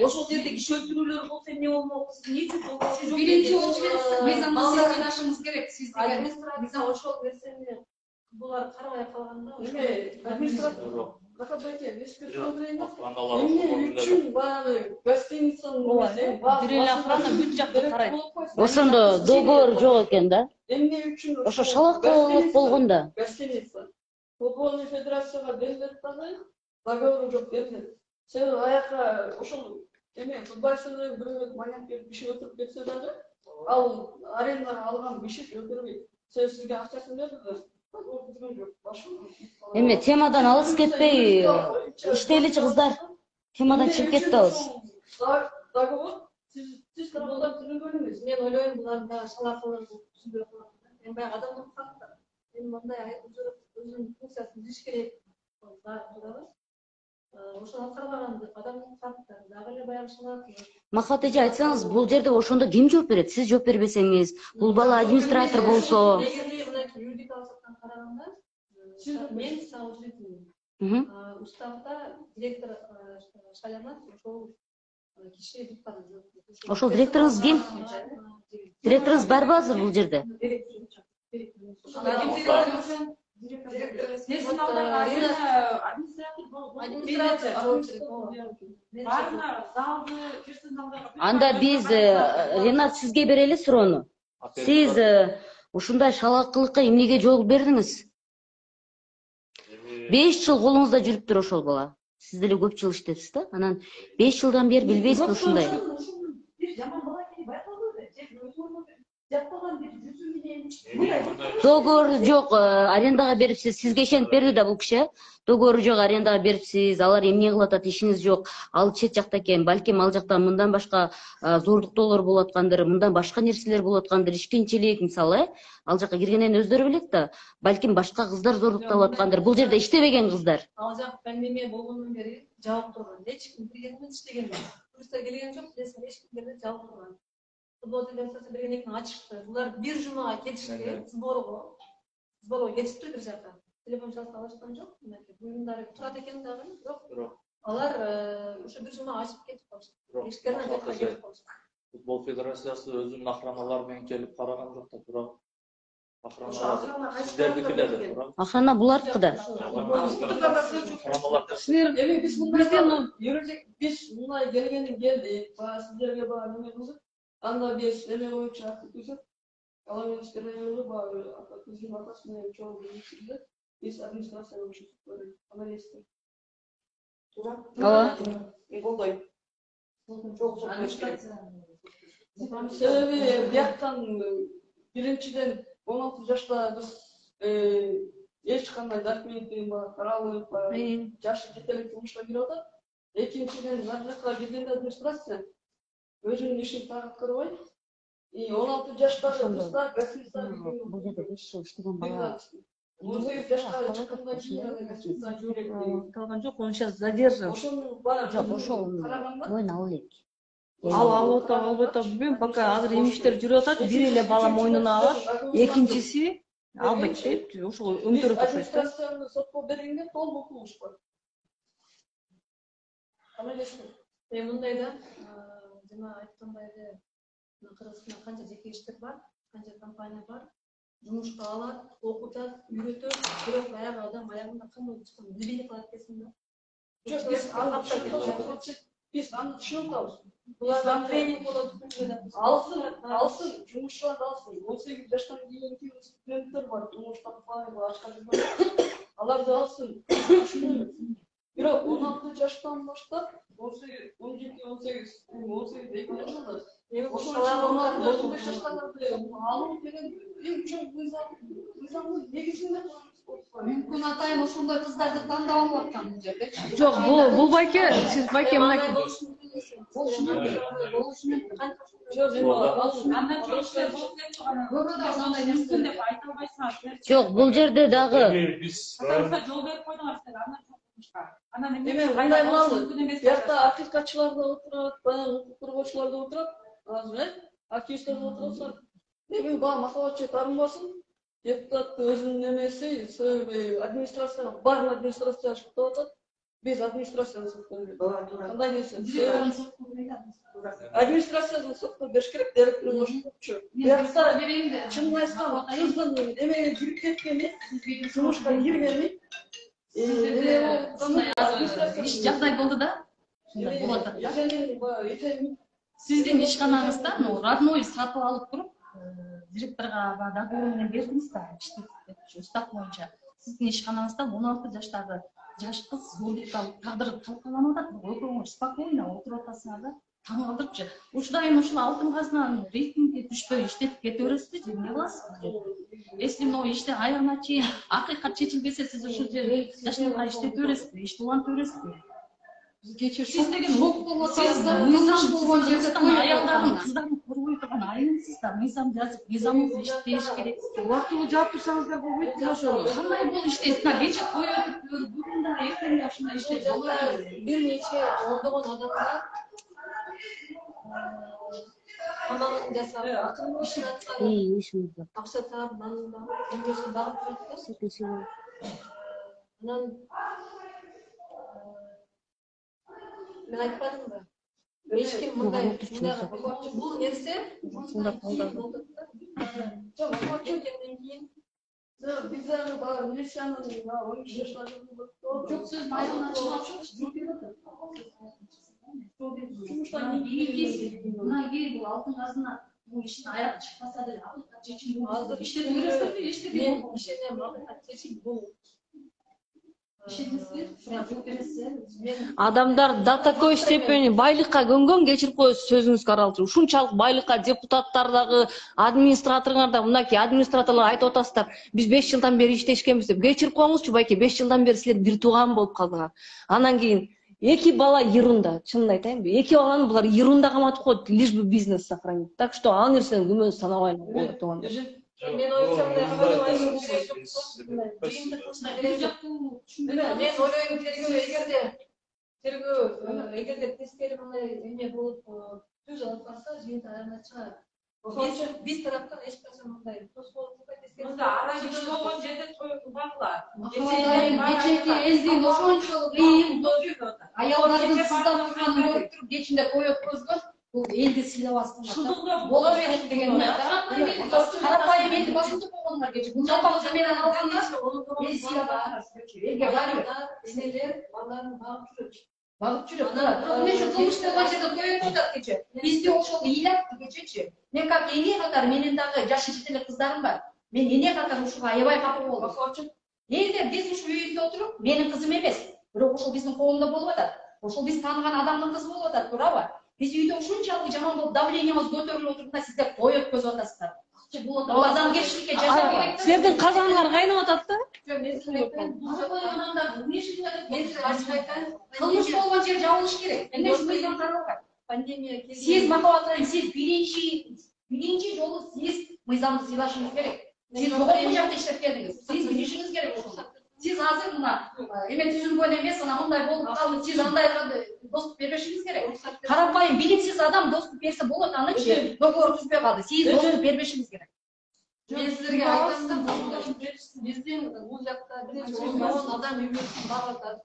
Ошол жерде киши өлтүрүүлөр болсо эмне болмок? Эмне үчүн договор? биринчи очередь мыйзамды кыйнашыңыз керек. Сиз деген Администрация ошол нерсени булар карабай калганда администрация Рахабайте, эске чыгырайын да. Эмне үчүн баягы гостиницанын бир эле охрана бүт жакты карайт. Ошондо договор жок экен да. Эмне үчүн Ошо шалакылык болгон да. Гостиница футбольный федерацияга берилет дагы договору жок берилет. Sen ayakta ошол эме футболчуны бирөө манят берип биши өтүрүп кетсе дагы ал арендаға алған бишик өтірбей сен сізге ақшасын берді ол бізген жоқ башы Эми темадан алыс кетпей, иштейличи кыздар. Темадан чыгып кетебиз. договор сіз тұрғылдан түзілген емес Мен ойлойм булардын дагы шалакылык түзүлбөй калат. Мен баягы адамдын факты. Мен мындай өзүнүн функциясын билиш керек. Туурабы? Ошону аткарбаган адамдын факты. Дагы эле баягы шалакылык. Махат эже айтсаңыз, бул жерде ошондо ким жооп берет? Сиз жооп бербесеңиз, бул бала администратор болсо. Эгерде юридикалык жактан караганда, мен соучредитель. Уставда директор шаянат ошол киши жуктан жок. Ошол директоруңуз ким? Директоруңуз барбы азыр бул жерде? Анда биз Ренат сизге берели суроону. Сиз ушундай шалакылыкка эмнеге жол бердиңиз? 5 жыл колуңузда жүрүптүр ошол бала. Сиз деле көп жыл иштепсиз да. Анан 5 жылдан бери билбейсизби ушундай? Договору жок, арендага берипсиз. Сизге ишенип берди да бул киши. Договору жок, арендага берипсиз. Алар эмне кылып атат, ишиңиз жок. Ал чет жакта экен. Балким ал жакта мындан башка зордуктоолор болуп аткандыр, мындан башка нерселер болуп аткандыр, ишкенчилик мисалы. Ал жака киргенден өздөрү билет да. Балким башка кыздар зордукталып аткандыр. Бул жерде иштебеген кыздар. Ал жак пандемия болгондон бери жабык турган. Эч ким киргенмен иштеген жок. Туристтер келген жок, эч ким келбей жабык турган. Футбол федерациясы берген экен ачыкты. Булар бир жумага кетишти, сборго кетиптир бир жака. Телефон чалып алышкан жок. Буюмдары турат экен дагы, бирок алар ошо бир жума ачып кетип калышты. Эшиктерин ачып кетип калышты. Футбол федерациясы өзүнүн охраналары менен келип караган жок да, туурабы? Охрана сиздердикилер да, туурабы? Охрана булардыкы да. Эми биз мындай юридик биз мындай келгенден келдик. Сиздерге баа неме кылдык. Анда биз эме боюнча акт түзүп, каламенскерге баа түзүм атасы менен чоң билишти. Биз администрацияга көчүп анализди. Ооба. Колдойм. Себеби бияктан биринчиден 16 жашта биз эч кандай документин бар, каралып, жашы жетелик жумушка кирип атат. Экинчиден нары жака келгенде администрация өзүнүн ишин так аткарбай, 16 жаштагы кыздар гостиница Бул жерде 5 жыл иштеген бала 18 жашка чыккандан кийин гостиница жөнөтүп Калган жок, он сейчас задержан. ошону бара жок, ошол мойнуна алып элек. Алып атат билбейм, пока азыр емиштер жүрүп атат, бир эле бала мойнуна алат, экинчиси албайт дейт, ошол өндүрүп атат. Администрацияны сотко бергенде толук укулушпайт. Мындай да, жана айткандай эле Кыргызстанда канча жеке иштер бар, канча компания бар, жумушка алат, окутат, үйрөтөт, бирок баягы адам аягында кандай чыкканын билбей калат экенсиң да. Жок, биз аны түшүнүп атабыз. Булардан тренинг болот, Алсын, жумушчулар алсын. 18 жаштан кийинки студенттер бар, жумушка ачкан жүргөн. Аларды алсын. Бирок 16 жаштан баштап 18, 17, 18, 18 эки жашта. Ошол жаштагыларды алуу деген эң чоң мыйзамдын негизинде Мүмкүн атайын ошондой кыздарды тандап алып аткан бул жерде. Жок, бул байке, сиз байке мына Жок, бул жерде дагы биз жол берип койдуңар силер, андан эме мындай кылалы. Биякта акыйкатчылар да отурат, баягы укук коргоочулар да отурат. Азыр активисттер да отурат. Эми баа махабатчы тарынбасын. Депутат өзүнүн немеси, себеби администрация, бардын администрация шыктап атат. Биз администрацияны сотко беребиз. Кандай нерсе? Администрацияны сотко бериш керек, директордун ошондочу. Биякта чынын айткан, кыздын эмеге кирип кеткени, жумушка киргени, Иш жагдай болду да. Ушундай болуп атат. Сиздин ишканаңыздан родной сатып алып туруп, директорго договор менен бердиңиз да, устав боюнча. Сиздин ишканаңыздан 16 жаштагы жаш кыз зор тагдыры талкаланып атат, экөөңөр спокойно отуруп атасыңар да. Таң калтырыпчы. Ушдайым ушул алтын казынанын рейтинги түшпөй иштетип кете бересизби, эмне кыласыз? Если могу иште аягына чейин акыйкат чечилбесе, сиз ушул жерде жашныкка иштете бересизби, иш улантып бересизби? Сиз деген мыйзам болгон жерде аялдардын кыздарын коргой турган айылсыз да, мыйзам жазып, мыйзамыбыз иштеш керек. Убактылуу жаап турсаңыздар болбойт да ошону. Кандай бул иштейт? Кече той өтүп, бүгүн да эртең да ушундай иштеп болот. Бир нече ондогон адамдар амалын жасап, ишин аткарып, акча таап, анан эмгесин багып жүрөт да. Анан мен айтпадымбы? Эч ким мындай бул нерсе жок, окуйден кийин биз аны баягы милициянын 12 жаштагы Жок, сөз айылынан чыгып мына эгер бул алтын казына бул иштин аягы чыкпаса деле акыйкат чечим азыр иштетип бересиздерби? Иштетип мен ишенем, акыйкат чечим бул. Адамдар до такой степени байлыкка көнгөн, кечирип коесуз сөзүңүзгө аралашып. Ушунчалык байлыкка депутаттардагы, администраторлордагы, мынакей администраторлор айтып атасыздар, биз 5 жылдан бери иштешкенбиз деп. Кечирип коюңузчу байке, 5 жылдан бери силер бир тууган болуп калдыңар. Анан кийин эки бала ерунда, чынын айтайынбы? Эки баланы булар ерунда каматып коет, лишь бы бизнес сохранить. Так что ал нерсени күмөн санабайм. Мен оюмча мындай кабыл мен ойлойм эгерде тескери мындай эме болуп түз алып барса, жыйынтык аягына чыгат. Биз тараптан эч качан мындай тоскоолдук кылбайт, тескери. Мында аракет болгон жерде той кылбагыла. Кечеки элдин ошончолук ыйым аялдардын сызданып турганын көрүп туруп кечинде той өткөзгөн, бул элди сыйлабастыңар. Боло берет деген карапайым элди басылтып койгонуңар кече. Бул жапаңызды менен алгандар элди сыйлабаңар. Элге барып Энелер балдарын багып жүрөт. багып жүрөт. Мен ошо кылмыш болгон жерде той өткөзөт кече. Бизде ошол ыйлап кечечи. Мен как эне катары менин дагы жаш жете эле кыздарым бар. Мен эне катары ушуга аябай капа болдум. Эгер биз ушул үйдө отуруп, менин кызым эмес, бирок ошол биздин коомдо болуп атат. Ошол биз тааныган адамдын кызы болуп атат, туурабы? Биз үйдө ушунчалык жаман болуп, давлениябыз көтөрүлүп отуруп да сиздер той өткөзүп атасыздар. Бул адамгерчиликке жашоо керек. Силердин казаныңар кайнап атат да? Кылмыш болгон жер жабылыш керек. Эмне үчүн мыйзам каралган? Пандемия келди. Сиз макулатырайын, сиз биринчи жолу сиз мыйзамды сыйлашыңыз керек. Сиз жогорку жакта иштеп келдиңиз. Сиз билишиңиз керек ошол. Сиз азыр мына эме түзүлгөн эмес, ана мындай болуп калды. Сиз андайга доступ бербешиңиз керек. Карапайым билимсиз адам доступ берсе болот, анычы договор түзбөй калды. Сиз доступ бербешиңиз керек. Мен силерге айтам да, биздин бул жакта биринчи ондогон адам үймөсүн багып атат.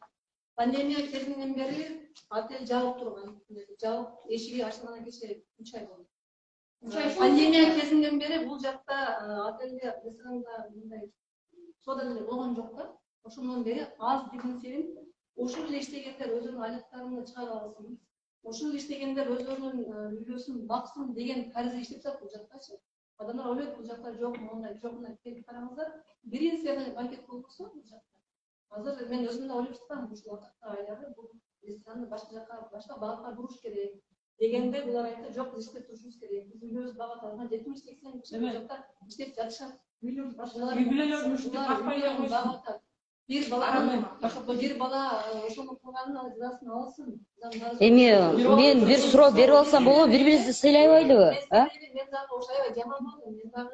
Пандемия келгенден бери отель жабык турган. Жабык, эшиги ачылган кече 3 ай болду. Пандемия кезинден бери бул жакта отельде, ресторанда мындай соода деле болгон жок да. Ошондон бери аз деген себеп ушул эле иштегендер өзүнүн айлыктарын чыгара алсын. Ушул эле иштегендер өздөрүнүн үйлөсүн баксын деген таризде иштеп жатат бул жактачы. Адамдар ойлойт бул жакта жок, мондай жок, мындай келип караңыздар. Биринчи банкет болбосо бул жакта. Азыр мен өзүм да ойлоп жатам, ушул убакытта аягы бул ресторанды башка жакка, башка багытка буруш керек дегенде булар айтты, жок, биз иштеп турушубуз керек. Биз үйлөбүз багат алган 70-80 киши бул жакта иштеп жатышат. Bir bala ошону кылганын жазасын алсын. Эми мен бир суроо берип алсам болобу? Бири-бирибизди сыйлайбайлыбы? Мен дагы ошо аябай жаман болдум. Мен дагы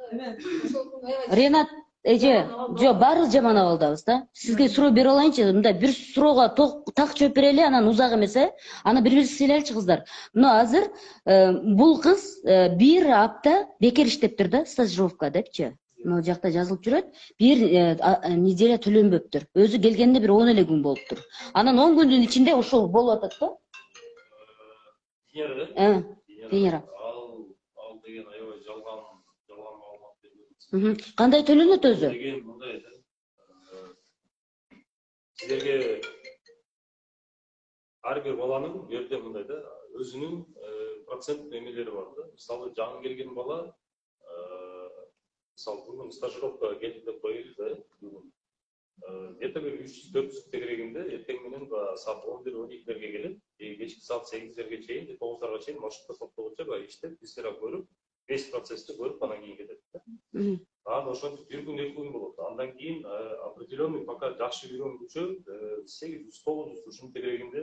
ошол аябай Ренат эже, жок, баарыбыз жаман абалдабыз да. Сизге суроо берип алайынчы, мындай бир суроого так жооп берели, анан узак эмес, Аны бири-бирибизди сыйлайлычы кыздар. Мына азыр бул кыз бир апта бекер иштептир да, стажировка депчи. Мына жакта жазылып жүрөт. Бир неделя төлөнбөптүр. Өзү келгенде бир 10 эле күн болуптур. Анан 10 күндүн ичинде ошол болуп атат да. Венера. Ал деген аябай жалган маалымат берген. Кандай төлөнөт өзү? Деген мындай силерге ар бир баланын бу жерде мындай да, өзүнүн процент эмелери бар да. Мисалы жаңы келген бала мисалы бүгүн стажировкага келди деп коелу да, бүгүн где-то bir 300-400 тегерегинде эртең менен саат 11-12-лерге келет, кечки саат 8-лерге чейин, 9-ларга чейин маршрутта токтогуча иштеп, бизлер көрүп, 5 процессти көрүп, анан кийин кетет. Анан ошентип бир күн, 2 күн болот. Андан кийин определенный пока жакшы үйрөнгүчө 800-900 ушунун тегерегинде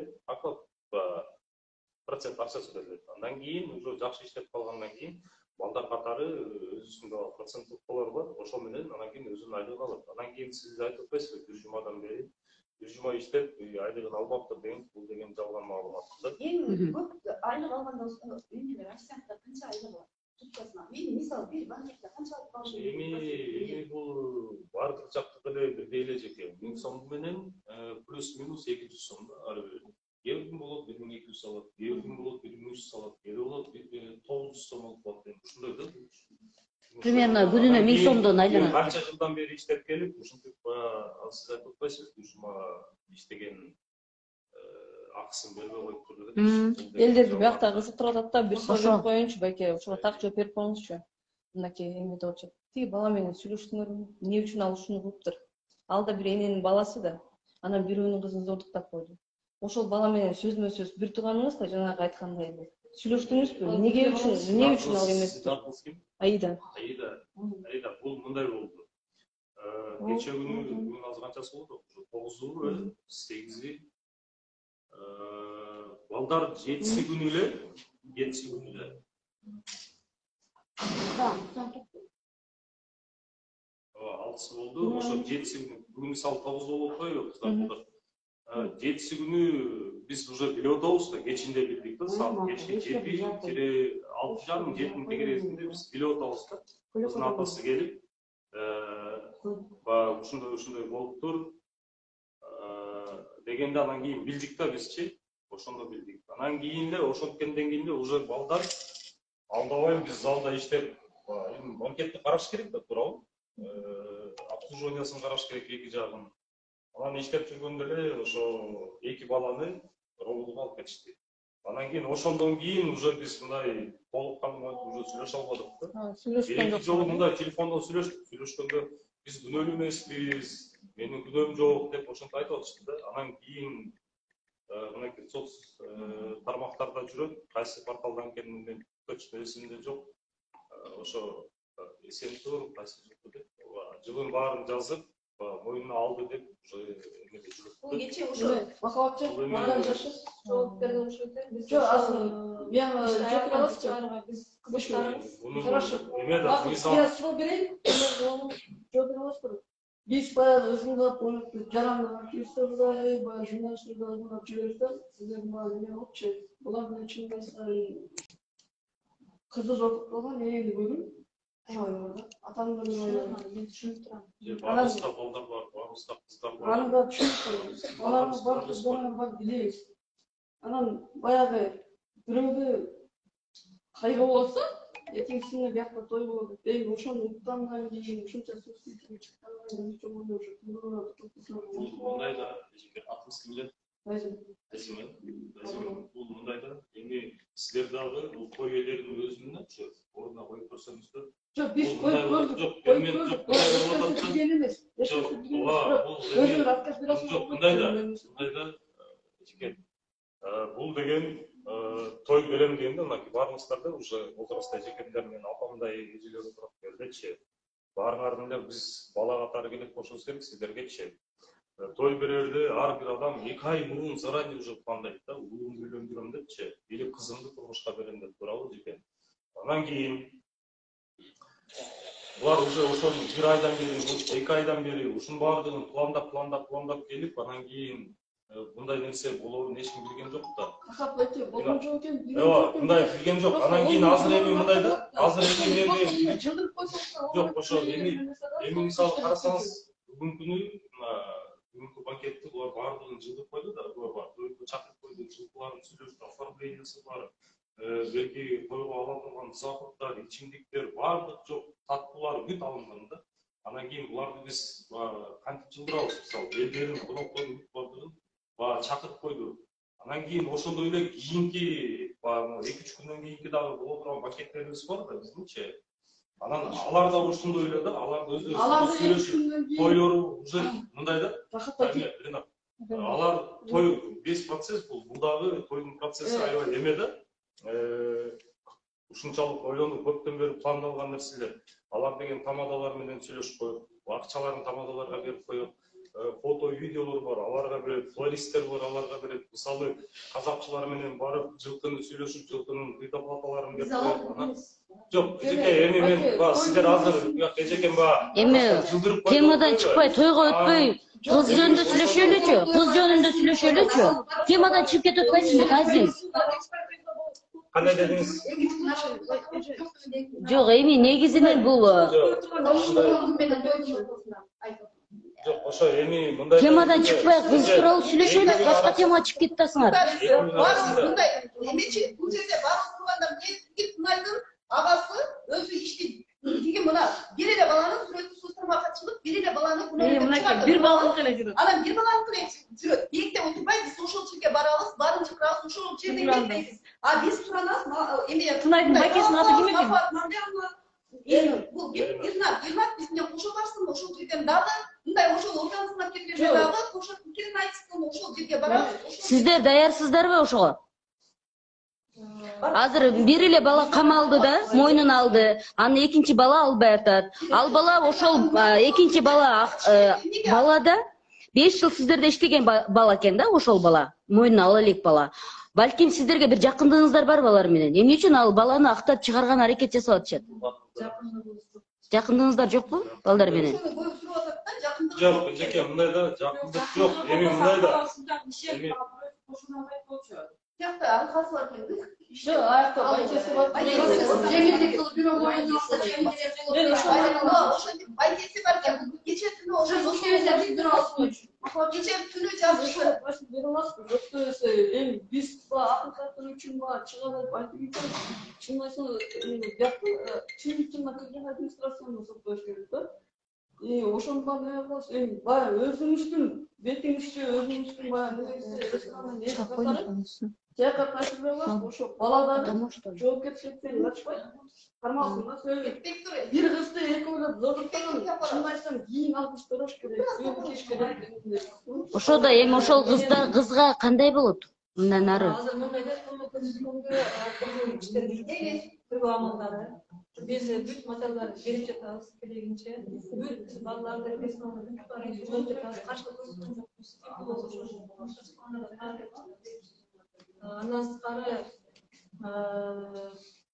процент акчасы берилет. Андан кийин уже жакшы иштеп калгандан кийин балдар катары өзүнүн проценттик колор бар, ошол менен анан кийин өзүнүн айлыгын алат. Андан кийин сиз айтып атпайсызбы, бир жумадан бери бир жума иштеп айлыгын албаптыр деген, бул деген жалган маалымат да. Эң көп айлык алганда эмнелер ассистентте канча айлыгы бар? Туткасына. Мен мисалы бир банкетте канчалык багыш? Эми бул бардык жакта деле бирдей эле жеке. 1000 сом менен плюс-минус 200 сом ары бери. Кээ күн болот 1200 салат, кээ күн болот 1300 салат, кээ болот 900 сом алып калат. Ушундай да. Примерно күнүнө 1000 сомдон айланат. Канча жылдан бери иштеп келип, ушинтип сиз айтып атпайсызбы, бир жума иштеген акысын бербей коюп турду. Элдерди биякта кызыктырып атат да, бир суроо коеюнчу байке, ошого так жооп берип коюңузчу. Мынакей эме деп атат. Тиги бала менен сүйлөштүңөрбү? Эмне үчүн ал ушуну кылыптыр? Ал да бир эненин баласы да. Анан бирөөнүн кызын зордуктап койду. Ошол бала менен сөзмө сөз бир тууганыңыз да жанагы айткандай эле. Сүйлөштүңүзбү? Эмне үчүн ал эмес? Аида. Аида, бул мындай болду. Кече күнү азыр канчасы болду? 9-у, 8-и. Балдар 7-си күнү эле. Алтысы болду. Ошо 7-си күнү, бүгүн мисалы 9 болуп коелу кыздар. 7-си күнү биз уже билип атабыз да, кечинде билдик да, саат кечки 7:30-7:30 тегересинде биз билип атабыз да. Кыздын атасы келип, ушундай болуптур дегенде анан кийин билдик да бизчи, ошондо билдик. Анан кийин эле ошонткенден кийин эле уже балдар алдабай биз залда иштеп, банкетти караш керек да, туурабы? Обслуживаниясын караш керек эки жагын. Анан иштеп жүргөндө эле ошо эки баланы роботко алып кетишти. Анан кийин ошондон кийин уже биз мындай толук кандуу уже сүйлөшө албадык да. Биринчи жолу мындай телефондон сүйлөшкөндө биз күнөөлүү эмеспиз, менин күнөөм жок деп ошентип айтып атышты да. Анан кийин мынакей соц тармактарда жүрөт, кайсы порталдан экенин мен точно эсимде жок. Ошо эсентур кайсы деп жылын баарын жазып моюнуна алды деп уже эмеде жүрөт. Бул кече ошо Махабатчы, жооп берди ошо экен. Биз жок, азыр мен жооп беребизчи. Биз кызыктарыбыз. Хорошо. Я суроо берейин. Жооп бере аласызбы? Биз баягы өзүңүз жарандык активисттер баягы журналисттер ойлоп жүрөбүз да. Сиздердин баягы эме болупчу. Булардын ичинде кызы жок болгон эли көрүн. Атамдар менен мен түшүнүп турам. Баарыбызда балдар бар, баарыбызда кыздар бар. Аны да түшүнүп турам. Аларды бар, кыздарын бар билебиз. Анан баягы бирөөгө кайгы болсо, эртеңкисине биякта той болот. Эми ошону уктандан кийин ушунча субсидия чыккандан кийин чоңойду уже Бул мындай да, атыңыз ким эле? Азим. Бул мындай да, эми силер дагы бул той ээлеринин өзүнө ошо ордуна коюп көрсөңүздөр. Жоқ, біз қойып көрдік. Білген емес. Өзіңіз отказ бересің. Жоқ, мындай да, бұл деген той берем дегенде, баарыңыздарда уже возрастта жекендер мен апамдай эжелер отурат бердичи. Баарыңардын эле биз бала катары келип кошубуз керек сиздергечи. Той берерде ар бир адам 2 ай мурун заранее уже пландайт да, уулумду үйлөндүрөм депчи, или кызымды турмушка берем деп туурабы жеке. Анан кийин булар уже ошол 1 айдан бери, 2 айдан бери ушунун баардыгын пландап келип, анан кийин мындай нерсе болоорун эч ким билген жок да. Болгон жок экен, билген жок. Мындай билген жок. Анан кийин азыр эми мындай да, азыр эми менде жылдырып койсоңуздар. Жок, ошо эми мисалы карасаңыз, бүгүнкү банкетти булар баардыгын жылдырып койду да, булар тойго чакырып койду, жылкыларын сүйлөштү, оформлениясы бар. Belki toyga alınan zapıtlar, içimlikler, bardıq çok tatlılar büt alınған da. Ana keyin bulardı biz kantip жылдырабыз, мисалы, элдердин коноктордун бүт бардыгын чакырып койду. Анан кийин ошондой эле кийинки 2-3 күндөн кийинки дагы боло турган пакеттерибиз бар да биздинчи. Анан алар да ушундай эле да, алар да өздөрү сүйлөшүп, тойлору уже мындай да. Ринат, алар той 5 процесс бул дагы тойдун процесси аябай эме да. Ушунчалык ойлонуп көптөн бери пландалган нерселер. Алар деген тамадалар менен сүйлөшүп коюп, акчаларын тамадаларга берип коюп, фото, видеолор бар, аларга берет, флористтер бар, аларга берет. Мисалы, казакчылар менен барып, жылкыны сүйлөшүп, жылкынын предоплаталарын берип коюп. Жок, эжеке, эми мен сиздер азыр эжекем эми темадан чыкпай, тойго өтпөй, кыз жөнүндө сүйлөшөлүчү, кыз жөнүндө сүйлөшөлүчү. Темадан чыгып кетип атпайсыңбы, Азиз? Кандай дедиңиз? Жок, эми негизинен бул Жок, ошо эми мындай темадан чыкпай, кыз тууралуу сүйлөшөлүк, башка темага чыгып кетипатсыңар. Мындай эмечи бул жерде баары турганда Кынайдын агасы өзү иштейт. Деген мына бир эле баланын сүрөтү сустурма катчылык, бир эле баланы бир баланыкы эле жүрөт. Анан бир баланыкы эле жүрөт. Биектеп отурбай биз ошол жерге барабыз, баарын чакырабыз, ошол жерден кетпейбиз. А биз туранабыз, эме Кынайдын байкесинин аты ким экен? Бул Ернат биз менен кошо барсын, ошол жерден дагы мындай ошол орган кызматкерлери дагы кошо пикирин айтсын, ошол жерге барабыз. Сиздер даярсыздарбы ошого? Азыр бир эле бала камалды да, мойнун алды. Аны экинчи бала албай атат. Ал бала ошол экинчи балада 5 жыл сиздерде иштеген бала экен да, ошол бала. Мойнун ала элек бала. Балким сиздерге бир жакындыгыңыздар бар балар менен. Эмне үчүн ал баланы актап чыгарган аракет жасап атышат? Жакындыгыңыздар жокпу балдар менен? Жок, эжеке, мындай да, жакындык жок. Эми мындай да. Жакта аркасы бар экен. Жок, аякта байкеси бар. Жеңилдик кылып бирөө моюнун алса жеңилдик кылып. Байкеси бар экен. Кече түнү ошол кече түнү жазышты. Бере аласызбы? Жоктобесе, эми биз акыркатын үчүн чыгарып айтып кетем. Чындасын, чын кыргыз администрацияны соктош керек да. Ошону баары эме кылабыз. Эми баягы өзүңүздүн бетиңизче, өзүңүздүн баягы Жака кайтып беребиз, ошо баладагы жоопкерчиликтерин ачпай, кармалсынга сөйлөйт. Бир кызды экөөлөп зордуктаган, чынын айтсам, кийин алып бериш керек, сүйүп кеш керек. Ошодо эми ошол кызга кандай болот? Мындан ары. Азыр мындай да тергөө амалдары. Биз бүт материалдарды берип жатабыз керегинче. Бүт балдарды берип жатабыз. Каршылык андан сырткары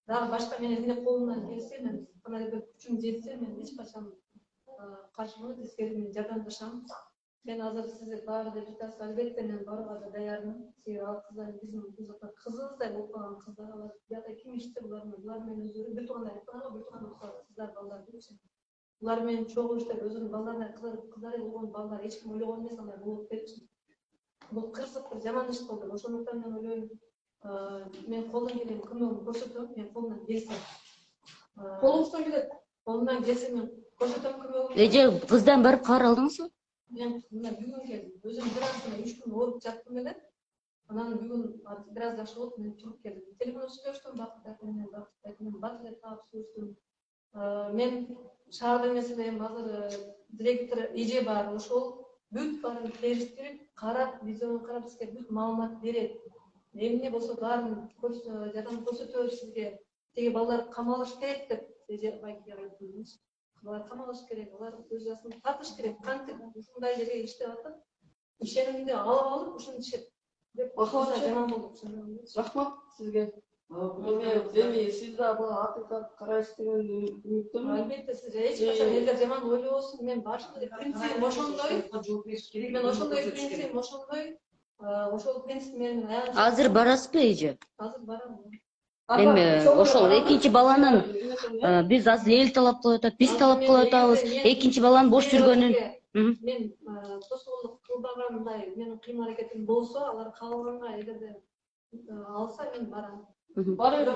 дагы башка менин колумдан келсе, мен кандай бир күчүм жетсе, мен эч качан каршымын, тескери мен жардамдашам. Мен азыр сиздер баары деп жатасыз, албетте мен барууга да даярмын. Себеби ал кыздар биздин кызыбыздай болуп калган кыздар, алар бияка ким иште булар менен өздөрү бир туугандай айтканга, бир туугандай кыздар балдар депчи. Булар менен чогуу иштеп өзүнүн балдарына кыздар болгон балдар эч ким ойлогон эмес, андай болот депчи. Бул кырсык бир жаман иш болду. Ошондуктан мен ойлойм, мен колдон келген көмөгүмдү көрсөтөм, мен колумдан келсе. Колуңуздан келет. Колумдан келсе мен көрсөтөм көмөгүмдү. Эже кыздан барып кабар алдыңызбы? Мен бүгүн келдим. Өзүм бир аздын 3 күн ооруп жаттым эле. Анан бүгүн бир аз жакшы болуп мен чыгып келдим. Телефондо сүйлөштүм, Бакыт менен батыр таап сүйлөштүм. Мен шаардын эмесиндейм, азыр директор эже бар, ошол бүт баарын териштирип, карап, видеону карап бизге бүт маалымат берет. Эмне болсо баарын жардам көрсөтөбүз сизге. Теги балдар камалыш керек деп эже байке айттым. Балдар камалыш керек, алар өз жазасын тартыш керек. Кантип ушундай жерге иштеп атат, ишенимди алып алып ушуну ишет деп бакалса жаман болду. Рахмат сизге. Эми сиз да бул акыркат карайсыз деген үмүттөмүн. Албетте сиз эч качан элдер жаман ойлобосун. Мен башында принципим ошондой. Мен ошондой принципим ошондой. Ошол принцип менен аягы. Азыр барасызбы эже? Азыр барам. Эми ошол экинчи баланын биз азыр эл талап кылып атат, биз талап кылып атабыз. Экинчи баланын бош жүргөнүн. Мен тоскоолдук кылбагандай менин кыймыл аракетим болсо, алар каалаганга эгерде алса мен барам. Барып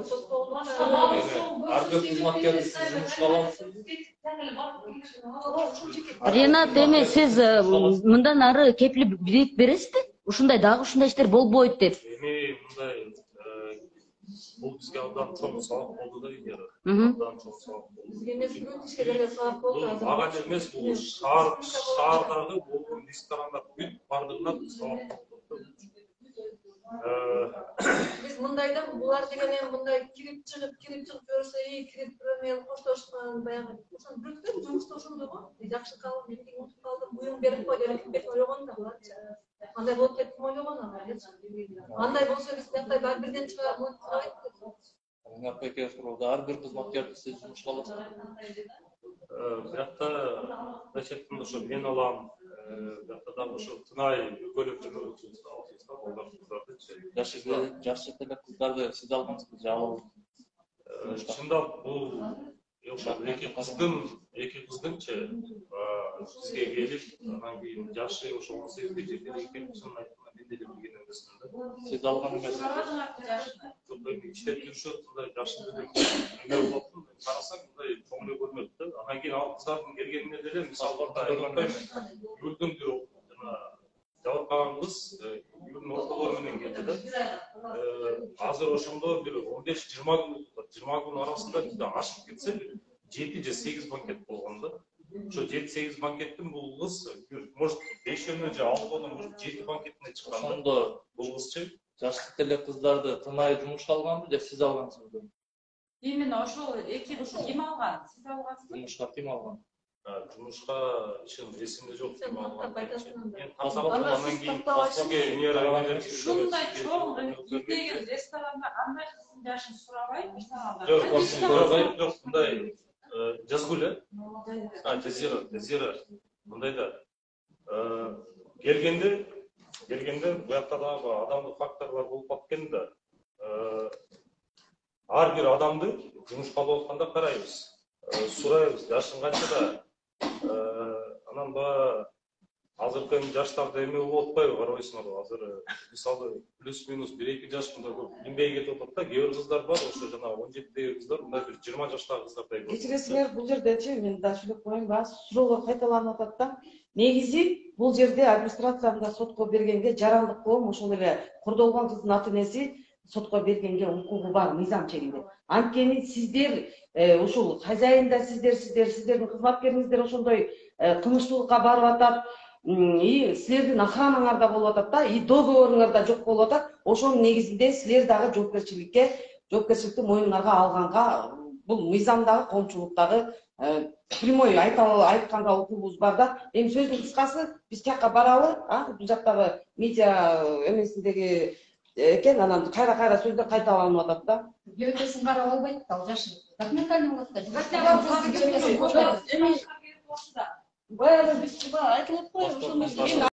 Ар бир кызматкерди сиз жумушка аласызбы? Ренат, эми сиз мындан ары кепилип бересизби? Ушундай дагы ушундай иштер болбойт деп. Эми мындай Бұл бізге абдан чоң сабақ болды да илгери. Мгм. Абдан чоң сабақ болды. Бизге эмес бүт ишке деле сабак болду. Бұл ага емес, бұл шаардағы болгон ресторандар бүт бардығынан сабақ болды. Биз мындайда булар деген эми мындай кирип чыгып көрсө, кирип бирөө менен коштошкон баягы ошону бүткөн жумушта ошондой го. Жакшы калдым, эмтиң утуп калдым, буюм берип кой деп кетип ойлогон да буларчы. Андай болуп кеттим ойлогон аларчы. Андай болсо биз мындай баары бирден чыгар болуп калат. Напеке суроодо ар бир кызматкерди сиз жумушка аласызбы? Бияқта начеттім ошо мен алам, бияқта дагы ошо тынай көлөк жүрөбүз да, олар кыздарды. Жаш чет элек кыздарды сиз алгансызбы же ал? Чындап бул эки кыздыңчы бизге келип, анан кийин жашы ошо 18 жеткен экен, чынын айтканда мен деле билген эмесмин да. Сиз алган эмес. Жок, эми иштеп жүрүшөт, мындай жашы деле эме болуп, карасаң мындай чоң эле көрмөдү да. Анан кийин ал кыздардын келгенине деле мисалга июлдун бир жана жабыркаган кыз июлдун ортолору менен келди да. Азыр ошондо бир 15-20 күн арасында бизде ашып кетсе бир 7 же 8 банкет болгон да. Ошо 7-8 банкеттин бул кыз может 5-өнө же 6-өнө может 7 банкетине чыккан. Ошондо бул кызчы жаш элек кыздарды тынай жумушка алганбы же сиз алгансызбы? Именно ошол эки ким алган? Сиз алгансызбы? Жумушка ким алган? жумушка чын эсимде жок ким алган. Мен Анан кийин Ушундай чоң издеген ресторанда андай кыздын жашын сурабай, жок, мындай Жазгүл, Жазира, мындайда келгенде буякта дагы адамдык факторлор болуп калып да. Ар бир адамды жумушка алып атканда карайбыз, сурайбыз, жашың канчада. Анан баягы азыркы жаштарда эме болуп атпайбы, карабайсыңарбы? Азыр мисалы плюс-минус 1-2 жаш мындай көп билинбей кетип атат да. Кээ бир кыздар бар, ошо жана 17деги кыздар, мындай бир 20 жаштагы кыздардай. Кечиресиңер, бул жердечи мен да сүйлөп коеюн, баасы суроолор кайталанып атат да. Негизи бул жерде администрациямда сотко бергенге жарандык коом ошол эле кордолгон кыздын ата энеси сотко бергенге укугу бар мыйзам чегинде. Анткени сиздер ушул хозяин да сиздердин кызматкериңиздер ошондой кылмыштуулукка барып атат. И силердин охранаңар да болуп атат да, и договоруңар да жок болуп атат. Ошонун негизинде силер дагы жоопкерчиликти моюңарга алганга бул мыйзамдагы коомчулуктагы прямой айтканга укугубуз бар да. Эми сөздүн кыскасы биз тияка баралы, бул жактагы медиа эмесиндеги экен, анан кайра сөздөр кайталанып атат да. Жөөтөсүн карап албайт да, ал жашы. Документальный болот да. Баягы биз айтылып коюп